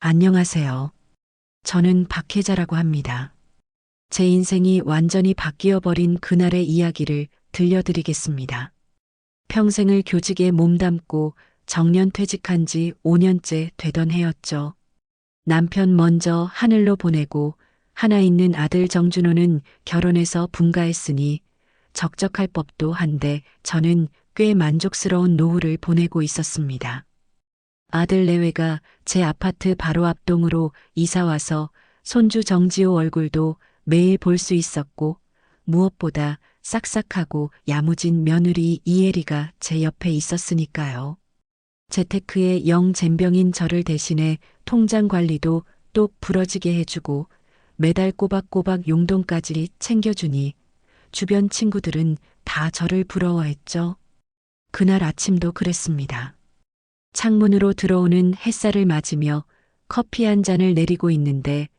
안녕하세요. 저는 박혜자라고 합니다. 제 인생이 완전히 바뀌어 버린 그날의 이야기를 들려드리겠습니다. 평생을 교직에 몸담고 정년 퇴직한 지 5년째 되던 해였죠. 남편 먼저 하늘로 보내고 하나 있는 아들 정준호는 결혼해서 분가했으니 적적할 법도 한데 저는 꽤 만족스러운 노후를 보내고 있었습니다. 아들 내외가 제 아파트 바로 앞동으로 이사와서 손주 정지호 얼굴도 매일 볼 수 있었고 무엇보다 싹싹하고 야무진 며느리 이혜리가 제 옆에 있었으니까요. 재테크에 영 젬병인 저를 대신해 통장 관리도 똑 부러지게 해주고 매달 꼬박꼬박 용돈까지 챙겨주니 주변 친구들은 다 저를 부러워했죠. 그날 아침도 그랬습니다. 창문으로 들어오는 햇살을 맞으며 커피 한 잔을 내리고 있는데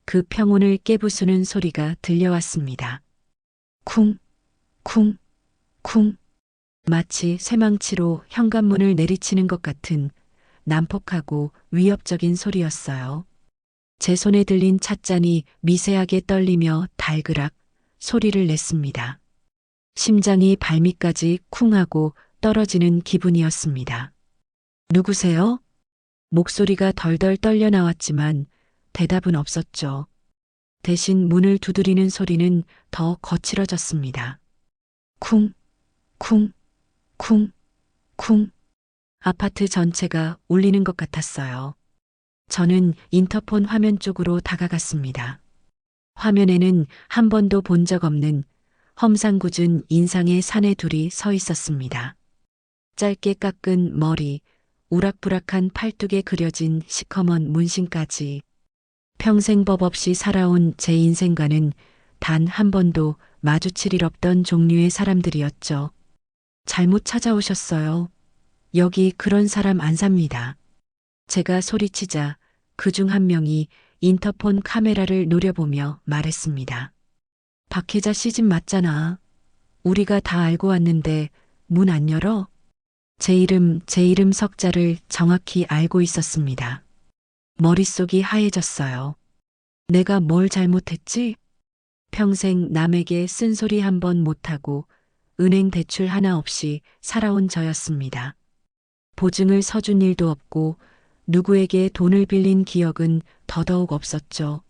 그 평온을 깨부수는 소리가 들려왔습니다. 쿵, 쿵, 쿵. 마치 쇠망치로 현관문을 내리치는 것 같은 난폭하고 위협적인 소리였어요. 제 손에 들린 찻잔이 미세하게 떨리며 달그락 소리를 냈습니다. 심장이 발밑까지 쿵하고 떨어지는 기분이었습니다. 누구세요? 목소리가 덜덜 떨려 나왔지만 대답은 없었죠. 대신 문을 두드리는 소리는 더 거칠어졌습니다. 쿵, 쿵, 쿵, 쿵. 아파트 전체가 울리는 것 같았어요. 저는 인터폰 화면 쪽으로 다가갔습니다. 화면에는 한 번도 본 적 없는 험상궂은 인상의 사내 둘이 서 있었습니다. 짧게 깎은 머리, 우락부락한 팔뚝에 그려진 시커먼 문신까지 평생 법 없이 살아온 제 인생과는 단 한 번도 마주칠 일 없던 종류의 사람들이었죠. 잘못 찾아오셨어요. 여기 그런 사람 안 삽니다. 제가 소리치자 그중 한 명이 인터폰 카메라를 노려보며 말했습니다. 박혜자 씨 집 맞잖아. 우리가 다 알고 왔는데 문 안 열어? 제 이름 석자를 정확히 알고 있었습니다. 머릿속이 하얘졌어요. 내가 뭘 잘못했지? 평생 남에게 쓴소리 한 번 못하고 은행 대출 하나 없이 살아온 저였습니다. 보증을 서준 일도 없고 누구에게 돈을 빌린 기억은 더더욱 없었죠.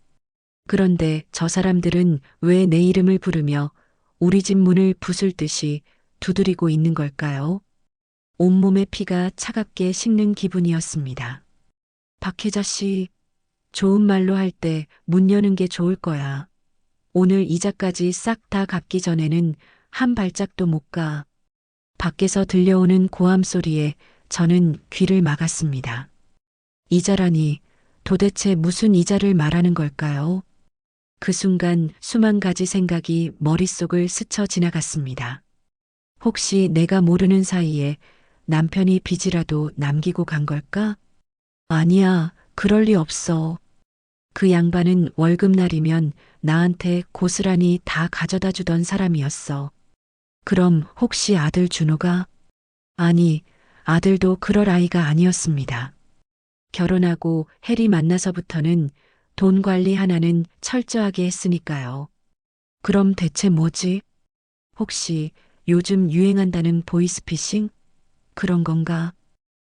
그런데 저 사람들은 왜 내 이름을 부르며 우리 집 문을 부술 듯이 두드리고 있는 걸까요? 온몸의 피가 차갑게 식는 기분이었습니다. 박혜자 씨, 좋은 말로 할 때 문 여는 게 좋을 거야. 오늘 이자까지 싹 다 갚기 전에는 한 발짝도 못 가. 밖에서 들려오는 고함 소리에 저는 귀를 막았습니다. 이자라니 도대체 무슨 이자를 말하는 걸까요? 그 순간 수만 가지 생각이 머릿속을 스쳐 지나갔습니다. 혹시 내가 모르는 사이에 남편이 빚이라도 남기고 간 걸까? 아니야, 그럴 리 없어. 그 양반은 월급날이면 나한테 고스란히 다 가져다 주던 사람이었어. 그럼 혹시 아들 준호가? 아니, 아들도 그럴 아이가 아니었습니다. 결혼하고 혜리 만나서부터는 돈 관리 하나는 철저하게 했으니까요. 그럼 대체 뭐지? 혹시 요즘 유행한다는 보이스피싱? 그런 건가?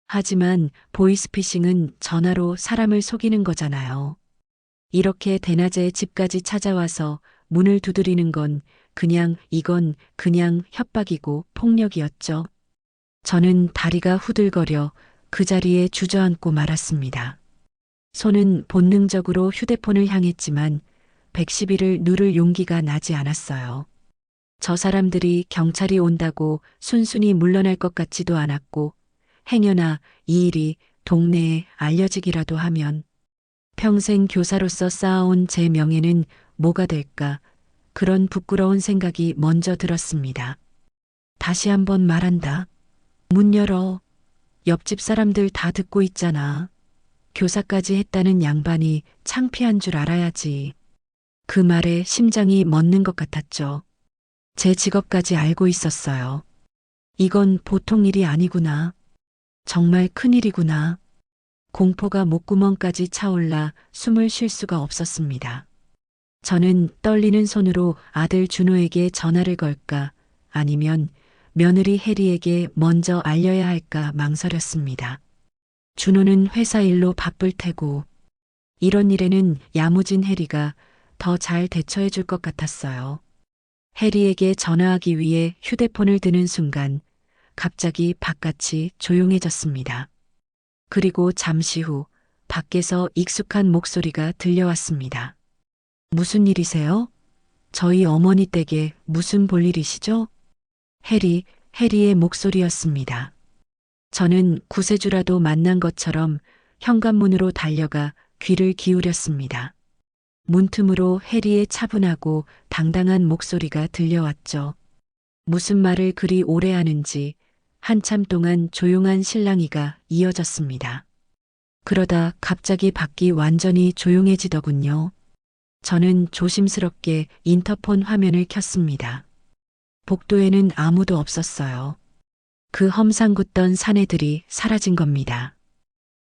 하지만 보이스피싱은 전화로 사람을 속이는 거잖아요. 이렇게 대낮에 집까지 찾아와서 문을 두드리는 건 이건 그냥 협박이고 폭력이었죠. 저는 다리가 후들거려 그 자리에 주저앉고 말았습니다. 손은 본능적으로 휴대폰을 향했지만 111을 누를 용기가 나지 않았어요. 저 사람들이 경찰이 온다고 순순히 물러날 것 같지도 않았고 행여나 이 일이 동네에 알려지기라도 하면 평생 교사로서 쌓아온 제 명예는 뭐가 될까 그런 부끄러운 생각이 먼저 들었습니다. 다시 한번 말한다. 문 열어. 옆집 사람들 다 듣고 있잖아. 교사까지 했다는 양반이 창피한 줄 알아야지. 그 말에 심장이 멎는 것 같았죠. 제 직업까지 알고 있었어요. 이건 보통 일이 아니구나. 정말 큰일이구나. 공포가 목구멍까지 차올라 숨을 쉴 수가 없었습니다. 저는 떨리는 손으로 아들 준호에게 전화를 걸까 아니면 며느리 해리에게 먼저 알려야 할까 망설였습니다. 준호는 회사 일로 바쁠 테고 이런 일에는 야무진 해리가 더 잘 대처해 줄 것 같았어요. 해리에게 전화하기 위해 휴대폰을 드는 순간 갑자기 바깥이 조용해졌습니다. 그리고 잠시 후 밖에서 익숙한 목소리가 들려왔습니다. 무슨 일이세요? 저희 어머니 댁에 무슨 볼일이시죠? 해리의 목소리였습니다. 저는 구세주라도 만난 것처럼 현관문으로 달려가 귀를 기울였습니다. 문틈으로 해리의 차분하고 당당한 목소리가 들려왔죠. 무슨 말을 그리 오래 하는지 한참 동안 조용한 실랑이가 이어졌습니다. 그러다 갑자기 밖이 완전히 조용해지더군요. 저는 조심스럽게 인터폰 화면을 켰습니다. 복도에는 아무도 없었어요. 그 험상궂던 사내들이 사라진 겁니다.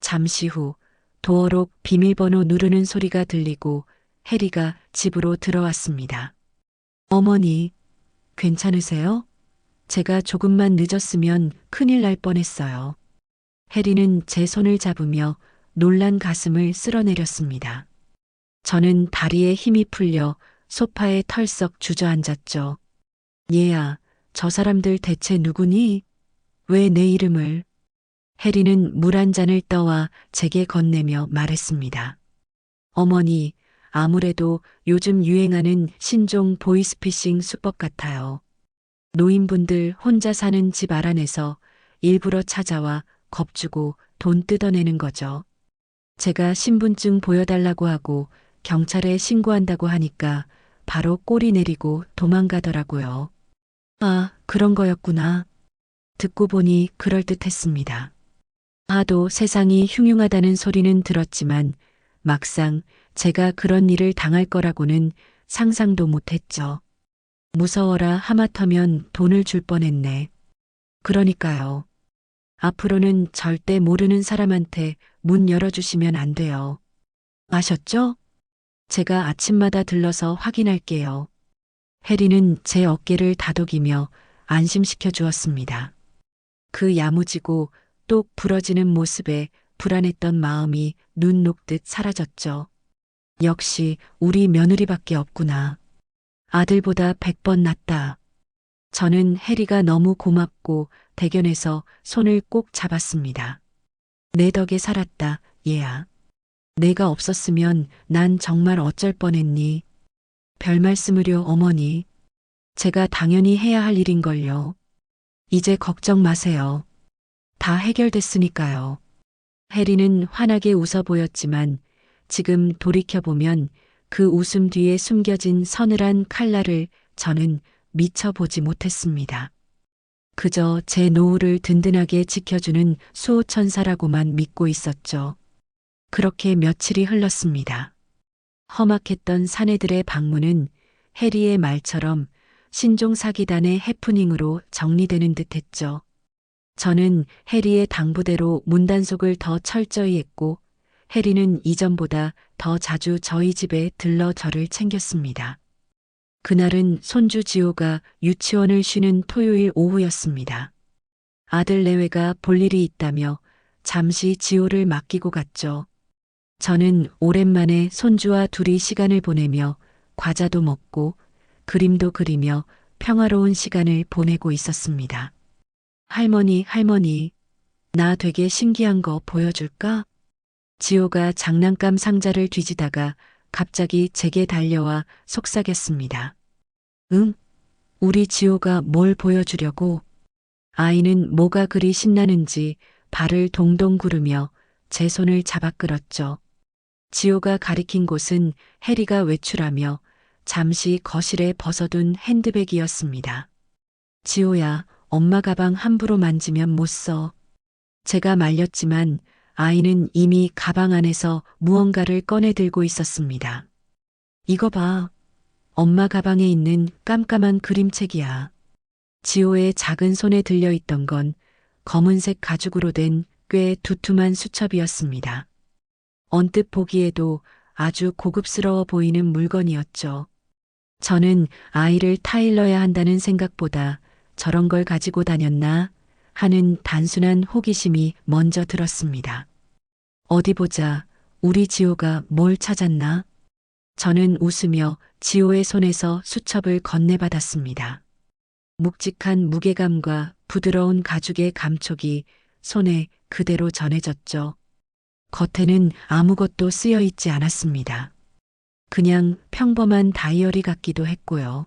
잠시 후 도어록 비밀번호 누르는 소리가 들리고 해리가 집으로 들어왔습니다. 어머니, 괜찮으세요? 제가 조금만 늦었으면 큰일 날 뻔했어요. 해리는 제 손을 잡으며 놀란 가슴을 쓸어내렸습니다. 저는 다리에 힘이 풀려 소파에 털썩 주저앉았죠. 얘야, 저 사람들 대체 누구니? 왜 내 이름을? 해리는 물 한 잔을 떠와 제게 건네며 말했습니다. 어머니, 아무래도 요즘 유행하는 신종 보이스피싱 수법 같아요. 노인분들 혼자 사는 집 알아내서 일부러 찾아와 겁주고 돈 뜯어내는 거죠. 제가 신분증 보여달라고 하고 경찰에 신고한다고 하니까 바로 꼬리 내리고 도망가더라고요. 아, 그런 거였구나. 듣고 보니 그럴듯했습니다. 하도 세상이 흉흉하다는 소리는 들었지만 막상 제가 그런 일을 당할 거라고는 상상도 못했죠. 무서워라 하마터면 돈을 줄 뻔했네. 그러니까요. 앞으로는 절대 모르는 사람한테 문 열어주시면 안 돼요. 아셨죠? 제가 아침마다 들러서 확인할게요. 해리는 제 어깨를 다독이며 안심시켜 주었습니다. 그 야무지고 똑 부러지는 모습에 불안했던 마음이 눈 녹듯 사라졌죠. 역시 우리 며느리밖에 없구나. 아들보다 100번 낫다. 저는 해리가 너무 고맙고 대견해서 손을 꼭 잡았습니다. 내 덕에 살았다, 얘야. 내가 없었으면 난 정말 어쩔 뻔했니? 별 말씀을요, 어머니. 제가 당연히 해야 할 일인걸요. 이제 걱정 마세요. 다 해결됐으니까요. 해리는 환하게 웃어 보였지만 지금 돌이켜보면 그 웃음 뒤에 숨겨진 서늘한 칼날을 저는 미처 보지 못했습니다. 그저 제 노후를 든든하게 지켜주는 수호천사라고만 믿고 있었죠. 그렇게 며칠이 흘렀습니다. 험악했던 사내들의 방문은 해리의 말처럼 신종사기단의 해프닝으로 정리되는 듯했죠. 저는 해리의 당부대로 문단속을 더 철저히 했고 해리는 이전보다 더 자주 저희 집에 들러 저를 챙겼습니다. 그날은 손주 지호가 유치원을 쉬는 토요일 오후였습니다. 아들 내외가 볼 일이 있다며 잠시 지호를 맡기고 갔죠. 저는 오랜만에 손주와 둘이 시간을 보내며 과자도 먹고 그림도 그리며 평화로운 시간을 보내고 있었습니다. 할머니, 나 되게 신기한 거 보여줄까? 지호가 장난감 상자를 뒤지다가 갑자기 제게 달려와 속삭였습니다. 응? 우리 지호가 뭘 보여주려고? 아이는 뭐가 그리 신나는지 발을 동동 구르며 제 손을 잡아 끌었죠. 지호가 가리킨 곳은 해리가 외출하며 잠시 거실에 벗어둔 핸드백이었습니다. 지호야, 엄마 가방 함부로 만지면 못 써. 제가 말렸지만 아이는 이미 가방 안에서 무언가를 꺼내 들고 있었습니다. 이거 봐. 엄마 가방에 있는 깜깜한 그림책이야. 지호의 작은 손에 들려있던 건 검은색 가죽으로 된 꽤 두툼한 수첩이었습니다. 언뜻 보기에도 아주 고급스러워 보이는 물건이었죠. 저는 아이를 타일러야 한다는 생각보다 저런 걸 가지고 다녔나 하는 단순한 호기심이 먼저 들었습니다. 어디 보자, 우리 지호가 뭘 찾았나? 저는 웃으며 지호의 손에서 수첩을 건네받았습니다. 묵직한 무게감과 부드러운 가죽의 감촉이 손에 그대로 전해졌죠. 겉에는 아무것도 쓰여 있지 않았습니다. 그냥 평범한 다이어리 같기도 했고요.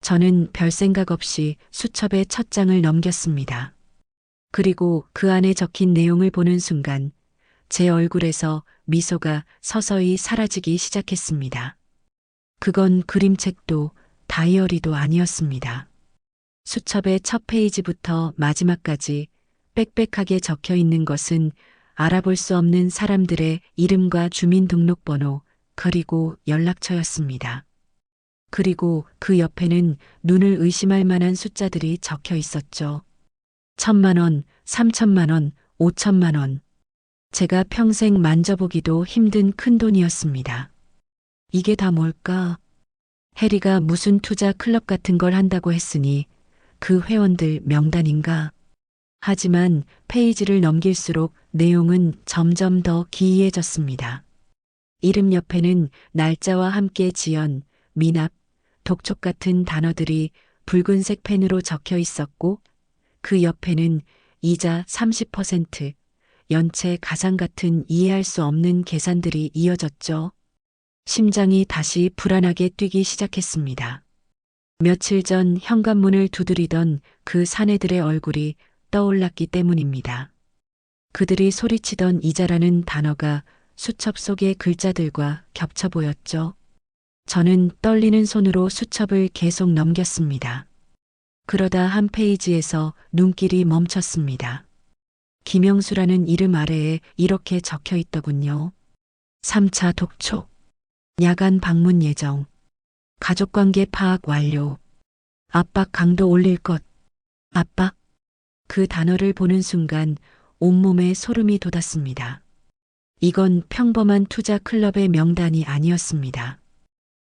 저는 별 생각 없이 수첩의 첫 장을 넘겼습니다. 그리고 그 안에 적힌 내용을 보는 순간 제 얼굴에서 미소가 서서히 사라지기 시작했습니다. 그건 그림책도 다이어리도 아니었습니다. 수첩의 첫 페이지부터 마지막까지 빽빽하게 적혀 있는 것은 알아볼 수 없는 사람들의 이름과 주민등록번호, 그리고 연락처였습니다. 그리고 그 옆에는 눈을 의심할 만한 숫자들이 적혀 있었죠. 1,000만 원, 3,000만 원, 5,000만 원. 제가 평생 만져보기도 힘든 큰 돈이었습니다. 이게 다 뭘까? 해리가 무슨 투자 클럽 같은 걸 한다고 했으니 그 회원들 명단인가? 하지만 페이지를 넘길수록 내용은 점점 더 기이해졌습니다. 이름 옆에는 날짜와 함께 지연, 미납, 독촉 같은 단어들이 붉은색 펜으로 적혀 있었고 그 옆에는 이자 30%, 연체 가상 같은 이해할 수 없는 계산들이 이어졌죠. 심장이 다시 불안하게 뛰기 시작했습니다. 며칠 전 현관문을 두드리던 그 사내들의 얼굴이 떠올랐기 때문입니다. 그들이 소리치던 이자라는 단어가 수첩 속의 글자들과 겹쳐 보였죠. 저는 떨리는 손으로 수첩을 계속 넘겼습니다. 그러다 한 페이지에서 눈길이 멈췄습니다. 김영수라는 이름 아래에 이렇게 적혀 있더군요. 3차 독촉, 야간 방문 예정, 가족관계 파악 완료, 압박 강도 올릴 것, 압박. 그 단어를 보는 순간 온몸에 소름이 돋았습니다. 이건 평범한 투자 클럽의 명단이 아니었습니다.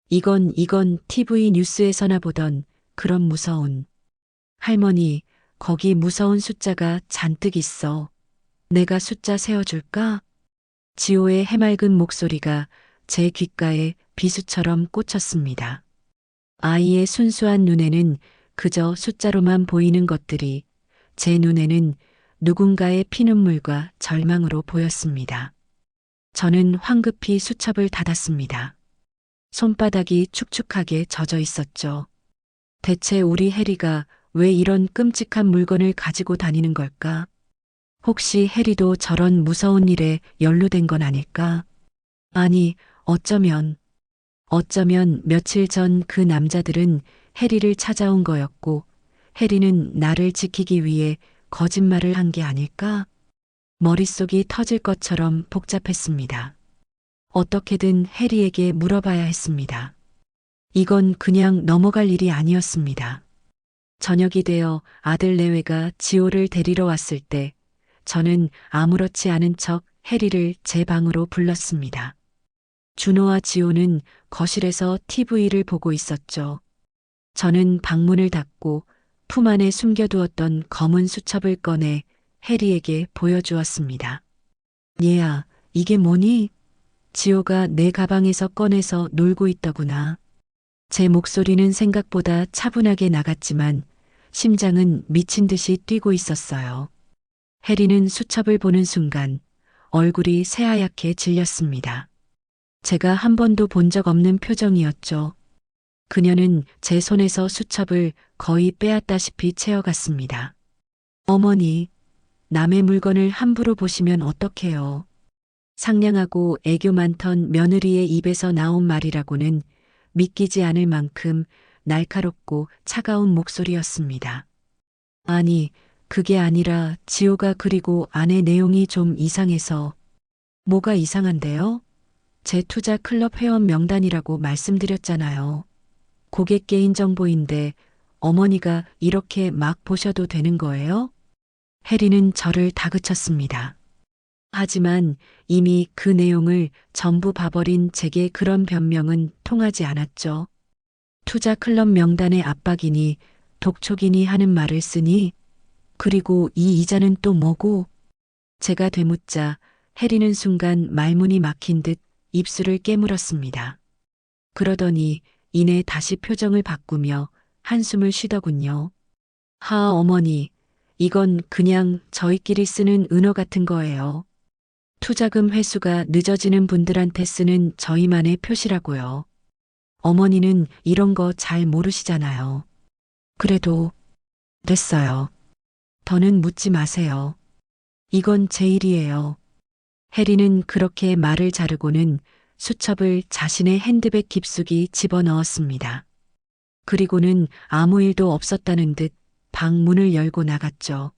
이건 TV 뉴스에서나 보던 그런 무서운. 할머니, 거기 무서운 숫자가 잔뜩 있어. 내가 숫자 세어줄까? 지호의 해맑은 목소리가 제 귓가에 비수처럼 꽂혔습니다. 아이의 순수한 눈에는 그저 숫자로만 보이는 것들이 제 눈에는 누군가의 피눈물과 절망으로 보였습니다. 저는 황급히 수첩을 닫았습니다. 손바닥이 축축하게 젖어 있었죠. 대체 우리 해리가 왜 이런 끔찍한 물건을 가지고 다니는 걸까? 혹시 해리도 저런 무서운 일에 연루된 건 아닐까? 아니, 어쩌면 며칠 전 그 남자들은 해리를 찾아온 거였고, 해리는 나를 지키기 위해 거짓말을 한 게 아닐까? 머릿속이 터질 것처럼 복잡했습니다. 어떻게든 해리에게 물어봐야 했습니다. 이건 그냥 넘어갈 일이 아니었습니다. 저녁이 되어 아들 내외가 지호를 데리러 왔을 때 저는 아무렇지 않은 척 해리를 제 방으로 불렀습니다. 준호와 지호는 거실에서 TV를 보고 있었죠. 저는 방문을 닫고 품 안에 숨겨두었던 검은 수첩을 꺼내 해리에게 보여주었습니다. 얘야, 이게 뭐니? 지호가 내 가방에서 꺼내서 놀고 있더구나. 제 목소리는 생각보다 차분하게 나갔지만 심장은 미친 듯이 뛰고 있었어요. 해리는 수첩을 보는 순간 얼굴이 새하얗게 질렸습니다. 제가 한 번도 본 적 없는 표정이었죠. 그녀는 제 손에서 수첩을 거의 빼앗다시피 채워갔습니다. 어머니, 남의 물건을 함부로 보시면 어떡해요. 상냥하고 애교 많던 며느리의 입에서 나온 말이라고는 믿기지 않을 만큼 날카롭고 차가운 목소리였습니다. 아니, 그게 아니라 지호가 그리고 안의 내용이 좀 이상해서. 뭐가 이상한데요? 제 투자 클럽 회원 명단이라고 말씀드렸잖아요. 고객 개인 정보인데 어머니가 이렇게 막 보셔도 되는 거예요? 해리는 저를 다그쳤습니다. 하지만 이미 그 내용을 전부 봐버린 제게 그런 변명은 통하지 않았죠. 투자 클럽 명단의 압박이니 독촉이니 하는 말을 쓰니 그리고 이 이자는 또 뭐고? 제가 되묻자 해리는 순간 말문이 막힌 듯 입술을 깨물었습니다. 그러더니 이내 다시 표정을 바꾸며 한숨을 쉬더군요. 하 어머니, 이건 그냥 저희끼리 쓰는 은어 같은 거예요. 투자금 회수가 늦어지는 분들한테 쓰는 저희만의 표시라고요. 어머니는 이런 거 잘 모르시잖아요. 그래도 됐어요. 더는 묻지 마세요. 이건 제 일이에요. 해리는 그렇게 말을 자르고는 수첩을 자신의 핸드백 깊숙이 집어넣었습니다. 그리고는 아무 일도 없었다는 듯 방 문을 열고 나갔죠.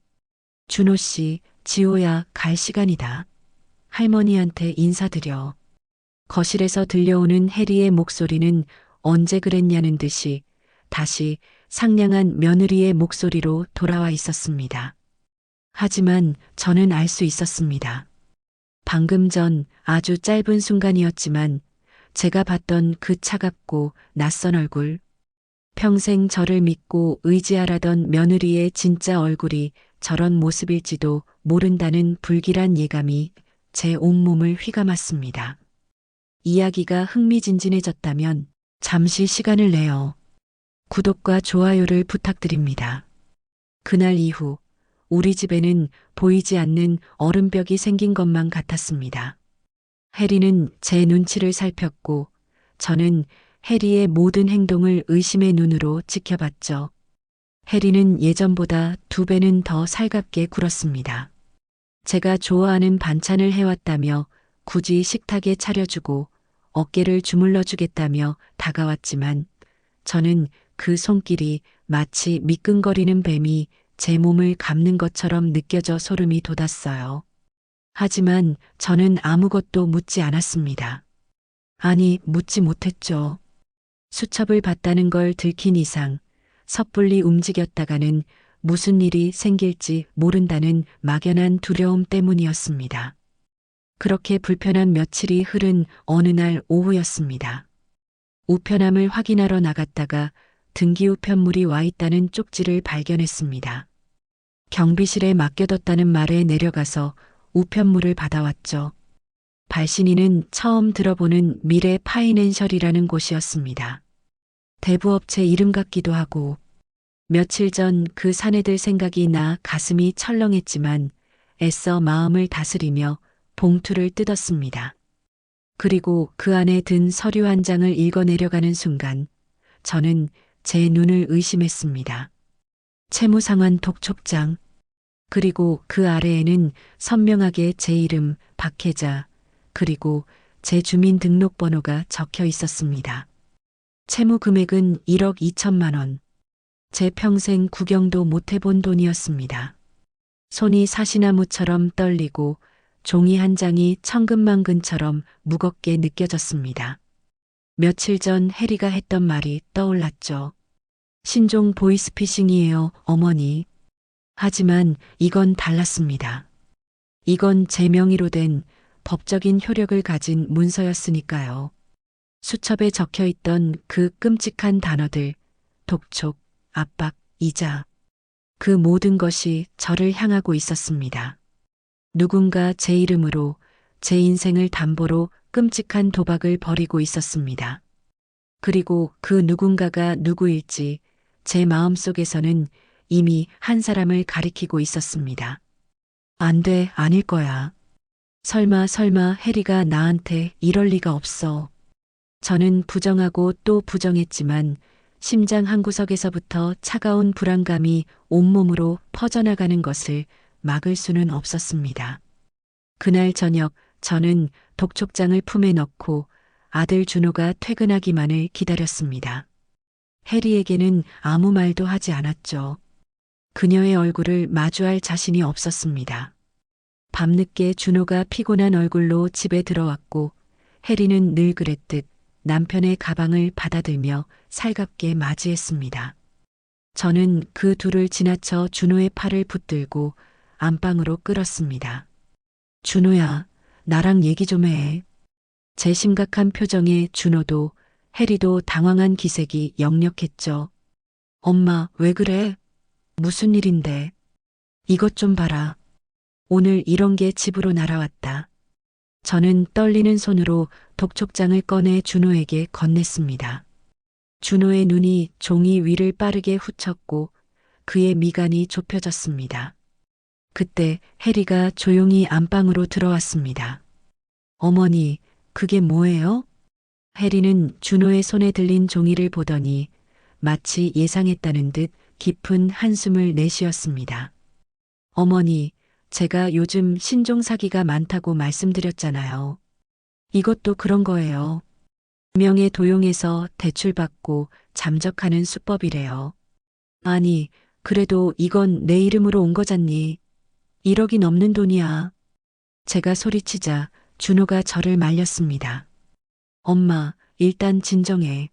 준호 씨, 지호야, 갈 시간이다. 할머니한테 인사드려. 거실에서 들려오는 해리의 목소리는 언제 그랬냐는 듯이 다시 상냥한 며느리의 목소리로 돌아와 있었습니다. 하지만 저는 알 수 있었습니다. 방금 전 아주 짧은 순간이었지만 제가 봤던 그 차갑고 낯선 얼굴, 평생 저를 믿고 의지하라던 며느리의 진짜 얼굴이 저런 모습일지도 모른다는 불길한 예감이 제 온몸을 휘감았습니다. 이야기가 흥미진진해졌다면 잠시 시간을 내어 구독과 좋아요를 부탁드립니다. 그날 이후 우리 집에는 보이지 않는 얼음벽이 생긴 것만 같았습니다. 해리는 제 눈치를 살폈고 저는 해리의 모든 행동을 의심의 눈으로 지켜봤죠. 해리는 예전보다 2배는 더 살갑게 굴었습니다. 제가 좋아하는 반찬을 해왔다며 굳이 식탁에 차려주고 어깨를 주물러 주겠다며 다가왔지만 저는 그 손길이 마치 미끈거리는 뱀이 제 몸을 감는 것처럼 느껴져 소름이 돋았어요. 하지만 저는 아무것도 묻지 않았습니다. 아니, 묻지 못했죠. 수첩을 봤다는 걸 들킨 이상 섣불리 움직였다가는 무슨 일이 생길지 모른다는 막연한 두려움 때문이었습니다. 그렇게 불편한 며칠이 흐른 어느 날 오후였습니다. 우편함을 확인하러 나갔다가 등기 우편물이 와 있다는 쪽지를 발견했습니다. 경비실에 맡겨뒀다는 말에 내려가서 우편물을 받아왔죠. 발신인은 처음 들어보는 미래 파이낸셜이라는 곳이었습니다. 대부업체 이름 같기도 하고 며칠 전 그 사내들 생각이 나 가슴이 철렁했지만 애써 마음을 다스리며 봉투를 뜯었습니다. 그리고 그 안에 든 서류 한 장을 읽어 내려가는 순간 저는 제 눈을 의심했습니다. 채무상환 독촉장. 그리고 그 아래에는 선명하게 제 이름 박혜자 그리고 제 주민등록번호가 적혀 있었습니다. 채무 금액은 1억 2천만 원. 제 평생 구경도 못 해본 돈이었습니다. 손이 사시나무처럼 떨리고 종이 한 장이 천근만근처럼 무겁게 느껴졌습니다. 며칠 전 해리가 했던 말이 떠올랐죠. 신종 보이스피싱이에요, 어머니. 하지만 이건 달랐습니다. 이건 제 명의로 된 법적인 효력을 가진 문서였으니까요. 수첩에 적혀 있던 그 끔찍한 단어들, 독촉, 압박, 이자. 그 모든 것이 저를 향하고 있었습니다. 누군가 제 이름으로 제 인생을 담보로 끔찍한 도박을 벌이고 있었습니다. 그리고 그 누군가가 누구일지 제 마음속에서는 이미 한 사람을 가리키고 있었습니다. 안 돼, 아닐 거야. 설마 해리가 나한테 이럴 리가 없어. 저는 부정하고 또 부정했지만 심장 한구석에서부터 차가운 불안감이 온몸으로 퍼져나가는 것을 막을 수는 없었습니다. 그날 저녁 저는 독촉장을 품에 넣고 아들 준호가 퇴근하기만을 기다렸습니다. 해리에게는 아무 말도 하지 않았죠. 그녀의 얼굴을 마주할 자신이 없었습니다. 밤늦게 준호가 피곤한 얼굴로 집에 들어왔고 해리는 늘 그랬듯 남편의 가방을 받아들며 살갑게 맞이했습니다. 저는 그 둘을 지나쳐 준호의 팔을 붙들고 안방으로 끌었습니다. 준호야, 나랑 얘기 좀 해. 제 심각한 표정에 준호도 해리도 당황한 기색이 역력했죠. 엄마, 왜 그래? 무슨 일인데? 이것 좀 봐라. 오늘 이런 게 집으로 날아왔다. 저는 떨리는 손으로 독촉장을 꺼내 준호에게 건넸습니다. 준호의 눈이 종이 위를 빠르게 훑쳤고 그의 미간이 좁혀졌습니다. 그때 해리가 조용히 안방으로 들어왔습니다. 어머니, 그게 뭐예요? 해리는 준호의 손에 들린 종이를 보더니 마치 예상했다는 듯 깊은 한숨을 내쉬었습니다. 어머니, 제가 요즘 신종 사기가 많다고 말씀드렸잖아요. 이것도 그런 거예요. 명예 도용해서 대출받고 잠적하는 수법이래요. 아니, 그래도 이건 내 이름으로 온 거잖니. 1억이 넘는 돈이야. 제가 소리치자 준호가 저를 말렸습니다. 엄마, 일단 진정해.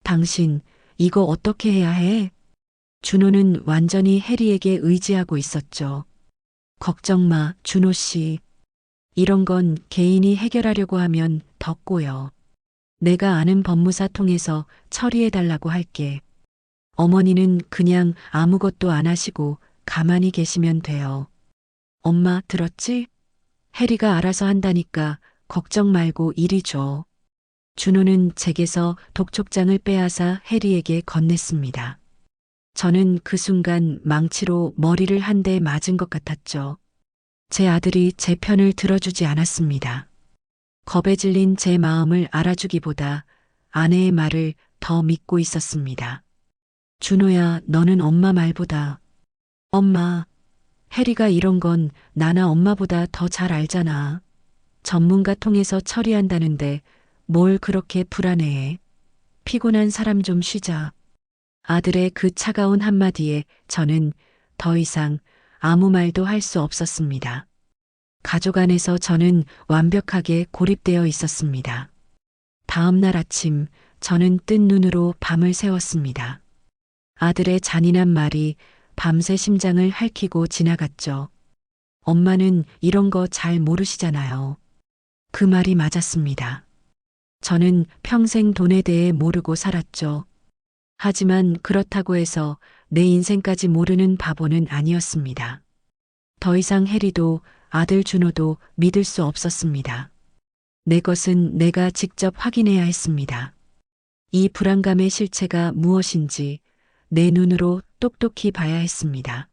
당신, 이거 어떻게 해야 해? 준호는 완전히 해리에게 의지하고 있었죠. 걱정 마, 준호 씨. 이런 건 개인이 해결하려고 하면 더 꼬여. 내가 아는 법무사 통해서 처리해달라고 할게. 어머니는 그냥 아무것도 안 하시고 가만히 계시면 돼요. 엄마 들었지? 해리가 알아서 한다니까 걱정 말고 이리 줘. 준호는 제게서 독촉장을 빼앗아 해리에게 건넸습니다. 저는 그 순간 망치로 머리를 한 대 맞은 것 같았죠. 제 아들이 제 편을 들어주지 않았습니다. 겁에 질린 제 마음을 알아주기보다 아내의 말을 더 믿고 있었습니다. 준호야, 너는 엄마 말보다. 엄마, 해리가 이런 건 나나 엄마보다 더 잘 알잖아. 전문가 통해서 처리한다는데 뭘 그렇게 불안해해. 피곤한 사람 좀 쉬자. 아들의 그 차가운 한마디에 저는 더 이상 아무 말도 할 수 없었습니다. 가족 안에서 저는 완벽하게 고립되어 있었습니다. 다음 날 아침 저는 뜬 눈으로 밤을 새웠습니다. 아들의 잔인한 말이 밤새 심장을 핥히고 지나갔죠. 엄마는 이런 거 잘 모르시잖아요. 그 말이 맞았습니다. 저는 평생 돈에 대해 모르고 살았죠. 하지만 그렇다고 해서 내 인생까지 모르는 바보는 아니었습니다. 더 이상 해리도 아들 준호도 믿을 수 없었습니다. 내 것은 내가 직접 확인해야 했습니다. 이 불안감의 실체가 무엇인지 내 눈으로 똑똑히 봐야 했습니다.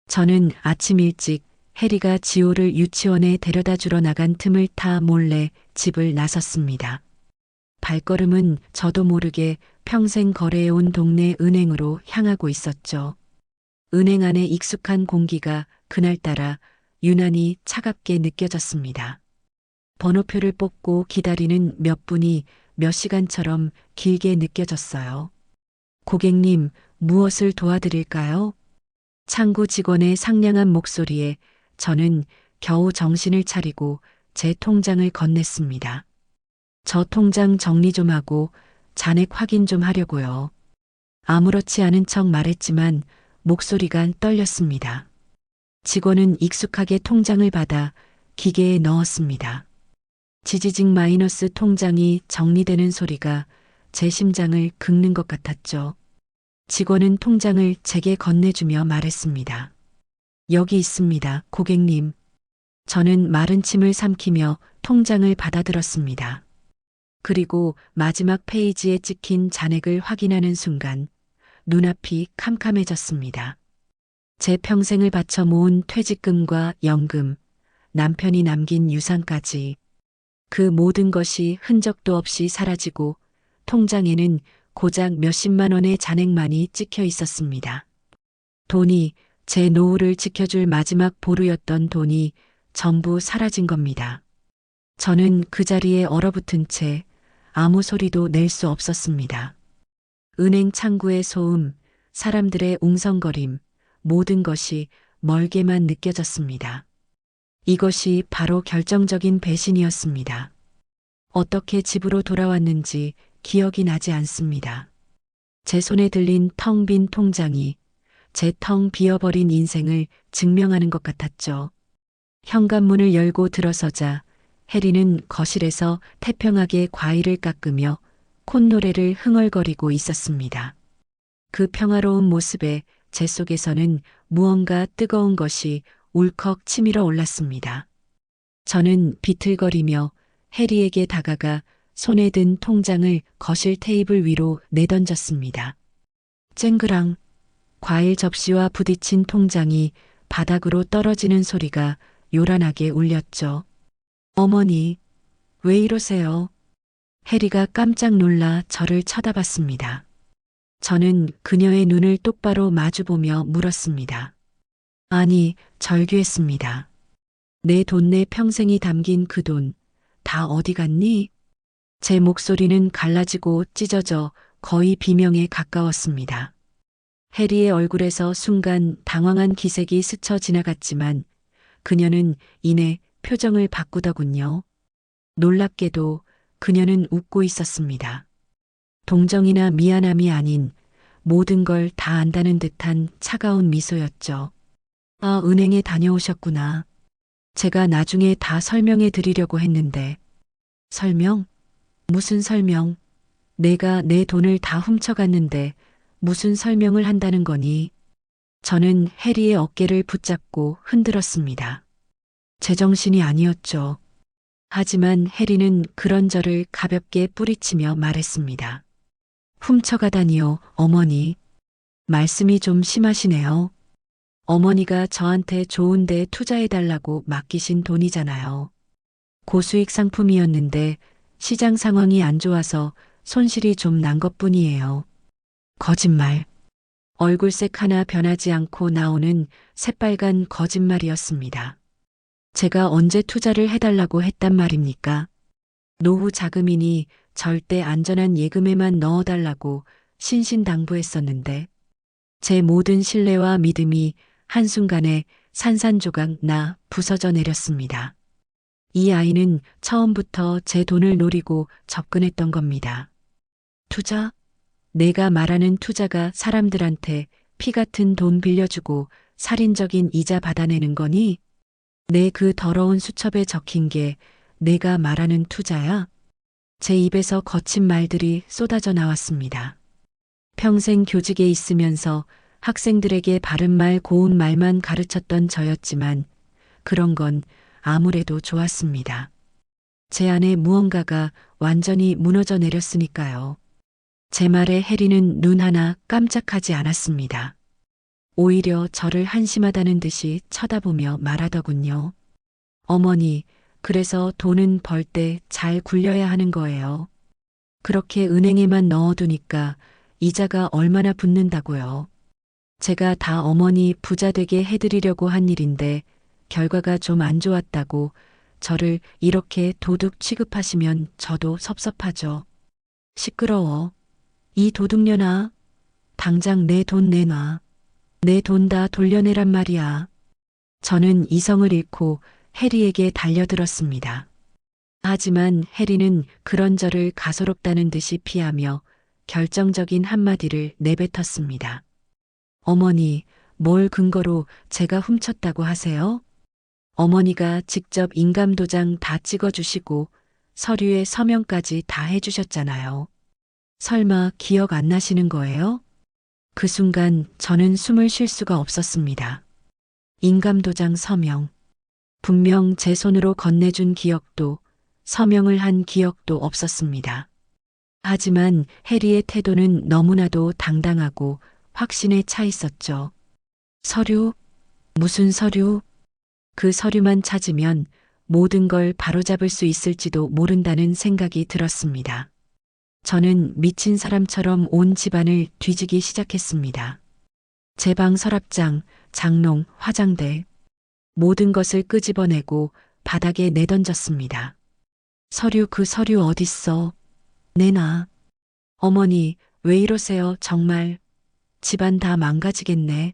저는 아침 일찍 해리가 지호를 유치원에 데려다 주러 나간 틈을 타 몰래 집을 나섰습니다. 발걸음은 저도 모르게 평생 거래해온 동네 은행으로 향하고 있었죠. 은행 안의 익숙한 공기가 그날따라 유난히 차갑게 느껴졌습니다. 번호표를 뽑고 기다리는 몇 분이 몇 시간처럼 길게 느껴졌어요. 고객님, 무엇을 도와드릴까요? 창구 직원의 상냥한 목소리에 저는 겨우 정신을 차리고 제 통장을 건넸습니다. 저 통장 정리 좀 하고 잔액 확인 좀 하려고요. 아무렇지 않은 척 말했지만 목소리가 떨렸습니다. 직원은 익숙하게 통장을 받아 기계에 넣었습니다. 지지직 마이너스 통장이 정리되는 소리가 제 심장을 긁는 것 같았죠. 직원은 통장을 제게 건네주며 말했습니다. 여기 있습니다, 고객님. 저는 마른 침을 삼키며 통장을 받아들었습니다. 그리고 마지막 페이지에 찍힌 잔액을 확인하는 순간 눈앞이 캄캄해졌습니다. 제 평생을 바쳐 모은 퇴직금과 연금, 남편이 남긴 유산까지 그 모든 것이 흔적도 없이 사라지고 통장에는 고작 몇십만 원의 잔액만이 찍혀 있었습니다. 돈이 제 노후를 지켜줄 마지막 보루였던 돈이 전부 사라진 겁니다. 저는 그 자리에 얼어붙은 채 아무 소리도 낼 수 없었습니다. 은행 창구의 소음, 사람들의 웅성거림, 모든 것이 멀게만 느껴졌습니다. 이것이 바로 결정적인 배신이었습니다. 어떻게 집으로 돌아왔는지 기억이 나지 않습니다. 제 손에 들린 텅 빈 통장이 제 텅 비어버린 인생을 증명하는 것 같았죠. 현관문을 열고 들어서자 해리는 거실에서 태평하게 과일을 깎으며 콧노래를 흥얼거리고 있었습니다. 그 평화로운 모습에 제 속에서는 무언가 뜨거운 것이 울컥 치밀어 올랐습니다. 저는 비틀거리며 해리에게 다가가 손에 든 통장을 거실 테이블 위로 내던졌습니다. 쨍그랑 과일 접시와 부딪힌 통장이 바닥으로 떨어지는 소리가 요란하게 울렸죠. 어머니, 왜 이러세요? 해리가 깜짝 놀라 저를 쳐다봤습니다. 저는 그녀의 눈을 똑바로 마주보며 물었습니다. 아니, 절규했습니다. 내 돈 내 평생이 담긴 그 돈, 다 어디 갔니? 제 목소리는 갈라지고 찢어져 거의 비명에 가까웠습니다. 해리의 얼굴에서 순간 당황한 기색이 스쳐 지나갔지만 그녀는 이내 표정을 바꾸더군요. 놀랍게도 그녀는 웃고 있었습니다. 동정이나 미안함이 아닌 모든 걸 다 안다는 듯한 차가운 미소였죠. 아, 은행에 다녀오셨구나. 제가 나중에 다 설명해 드리려고 했는데. 설명? 무슨 설명? 내가 내 돈을 다 훔쳐갔는데 무슨 설명을 한다는 거니? 저는 해리의 어깨를 붙잡고 흔들었습니다. 제정신이 아니었죠. 하지만 해리는 그런 저를 가볍게 뿌리치며 말했습니다. 훔쳐가다니요, 어머니. 말씀이 좀 심하시네요. 어머니가 저한테 좋은 데 투자해달라고 맡기신 돈이잖아요. 고수익 상품이었는데 시장 상황이 안 좋아서 손실이 좀 난 것뿐이에요. 거짓말. 얼굴색 하나 변하지 않고 나오는 새빨간 거짓말이었습니다. 제가 언제 투자를 해달라고 했단 말입니까? 노후 자금이니 절대 안전한 예금에만 넣어달라고 신신당부했었는데 제 모든 신뢰와 믿음이 한순간에 산산조각 나 부서져 내렸습니다. 이 아이는 처음부터 제 돈을 노리고 접근했던 겁니다. 투자? 내가 말하는 투자가 사람들한테 피 같은 돈 빌려주고 살인적인 이자 받아내는 거니? 내 그 더러운 수첩에 적힌 게 내가 말하는 투자야? 제 입에서 거친 말들이 쏟아져 나왔습니다. 평생 교직에 있으면서 학생들에게 바른 말 고운 말만 가르쳤던 저였지만 그런 건 아무래도 좋았습니다. 제 안에 무언가가 완전히 무너져 내렸으니까요. 제 말에 해리는 눈 하나 깜짝하지 않았습니다. 오히려 저를 한심하다는 듯이 쳐다보며 말하더군요. 어머니, 그래서 돈은 벌 때 잘 굴려야 하는 거예요. 그렇게 은행에만 넣어두니까 이자가 얼마나 붙는다고요. 제가 다 어머니 부자 되게 해드리려고 한 일인데 결과가 좀 안 좋았다고 저를 이렇게 도둑 취급하시면 저도 섭섭하죠. 시끄러워. 이 도둑년아. 당장 내 돈 내놔. 내 돈 다 돌려내란 말이야. 저는 이성을 잃고 해리에게 달려들었습니다. 하지만 해리는 그런 저를 가소롭다는 듯이 피하며 결정적인 한마디를 내뱉었습니다. 어머니, 뭘 근거로 제가 훔쳤다고 하세요? 어머니가 직접 인감도장 다 찍어주시고 서류에 서명까지 다 해주셨잖아요. 설마 기억 안 나시는 거예요? 그 순간 저는 숨을 쉴 수가 없었습니다. 인감도장 서명. 분명 제 손으로 건네준 기억도 서명을 한 기억도 없었습니다. 하지만 해리의 태도는 너무나도 당당하고 확신에 차 있었죠. 서류? 무슨 서류? 그 서류만 찾으면 모든 걸 바로잡을 수 있을지도 모른다는 생각이 들었습니다. 저는 미친 사람처럼 온 집안을 뒤지기 시작했습니다. 제 방 서랍장, 장롱, 화장대, 모든 것을 끄집어내고 바닥에 내던졌습니다. 서류, 그 서류 어딨어? 내놔. 어머니, 왜 이러세요, 정말. 집안 다 망가지겠네.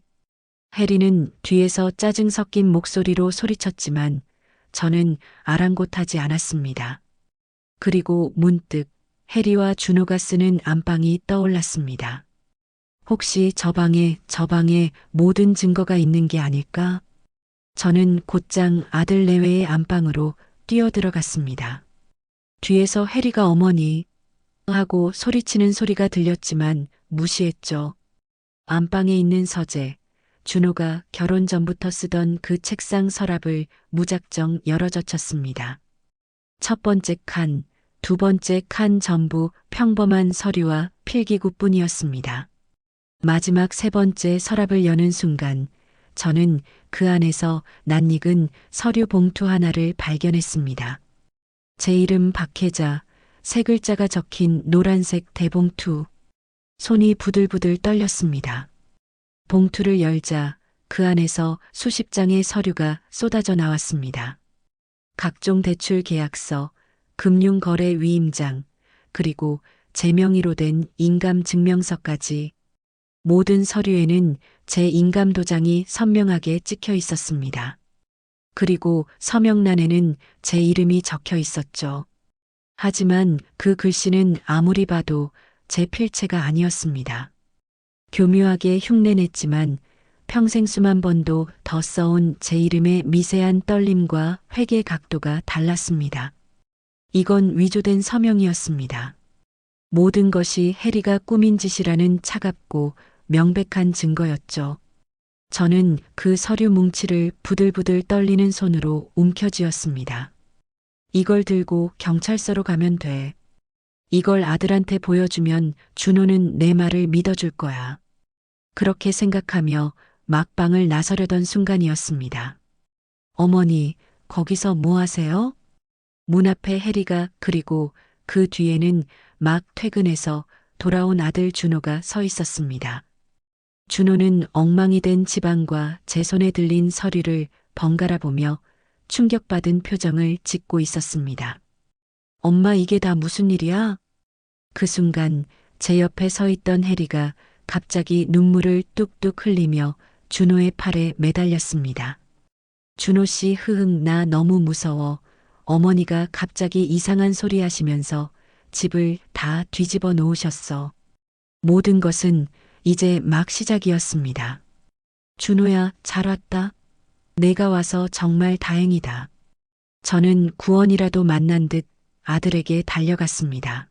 해리는 뒤에서 짜증 섞인 목소리로 소리쳤지만 저는 아랑곳하지 않았습니다. 그리고 문득 해리와 준호가 쓰는 안방이 떠올랐습니다. 혹시 저 방에 모든 증거가 있는 게 아닐까? 저는 곧장 아들 내외의 안방으로 뛰어들어갔습니다. 뒤에서 해리가 어머니 하고 소리치는 소리가 들렸지만 무시했죠. 안방에 있는 서재, 준호가 결혼 전부터 쓰던 그 책상 서랍을 무작정 열어젖혔습니다. 첫 번째 칸, 두 번째 칸 전부 평범한 서류와 필기구뿐이었습니다. 마지막 세 번째 서랍을 여는 순간 저는 그 안에서 낯익은 서류 봉투 하나를 발견했습니다. 제 이름 박혜자, 세 글자가 적힌 노란색 대봉투. 손이 부들부들 떨렸습니다. 봉투를 열자 그 안에서 수십 장의 서류가 쏟아져 나왔습니다. 각종 대출 계약서, 금융거래 위임장, 그리고 제 명의로 된 인감증명서까지 모든 서류에는 제 인감도장이 선명하게 찍혀 있었습니다. 그리고 서명란에는 제 이름이 적혀 있었죠. 하지만 그 글씨는 아무리 봐도 제 필체가 아니었습니다. 교묘하게 흉내냈지만 평생 수만 번도 더 써온 제 이름의 미세한 떨림과 회개 각도가 달랐습니다. 이건 위조된 서명이었습니다. 모든 것이 해리가 꾸민 짓이라는 차갑고 명백한 증거였죠. 저는 그 서류 뭉치를 부들부들 떨리는 손으로 움켜쥐었습니다. 이걸 들고 경찰서로 가면 돼. 이걸 아들한테 보여주면 준호는 내 말을 믿어줄 거야. 그렇게 생각하며 막방을 나서려던 순간이었습니다. 어머니, 거기서 뭐 하세요? 문 앞에 해리가 그리고 그 뒤에는 막 퇴근해서 돌아온 아들 준호가 서 있었습니다. 준호는 엉망이 된 집안과 제 손에 들린 서류를 번갈아 보며 충격받은 표정을 짓고 있었습니다. 엄마, 이게 다 무슨 일이야? 그 순간 제 옆에 서 있던 해리가 갑자기 눈물을 뚝뚝 흘리며 준호의 팔에 매달렸습니다. 준호 씨, 나 너무 무서워. 어머니가 갑자기 이상한 소리 하시면서 집을 다 뒤집어 놓으셨어. 모든 것은 이제 막 시작이었습니다. 준호야, 잘 왔다. 내가 와서 정말 다행이다. 저는 구원이라도 만난 듯 아들에게 달려갔습니다.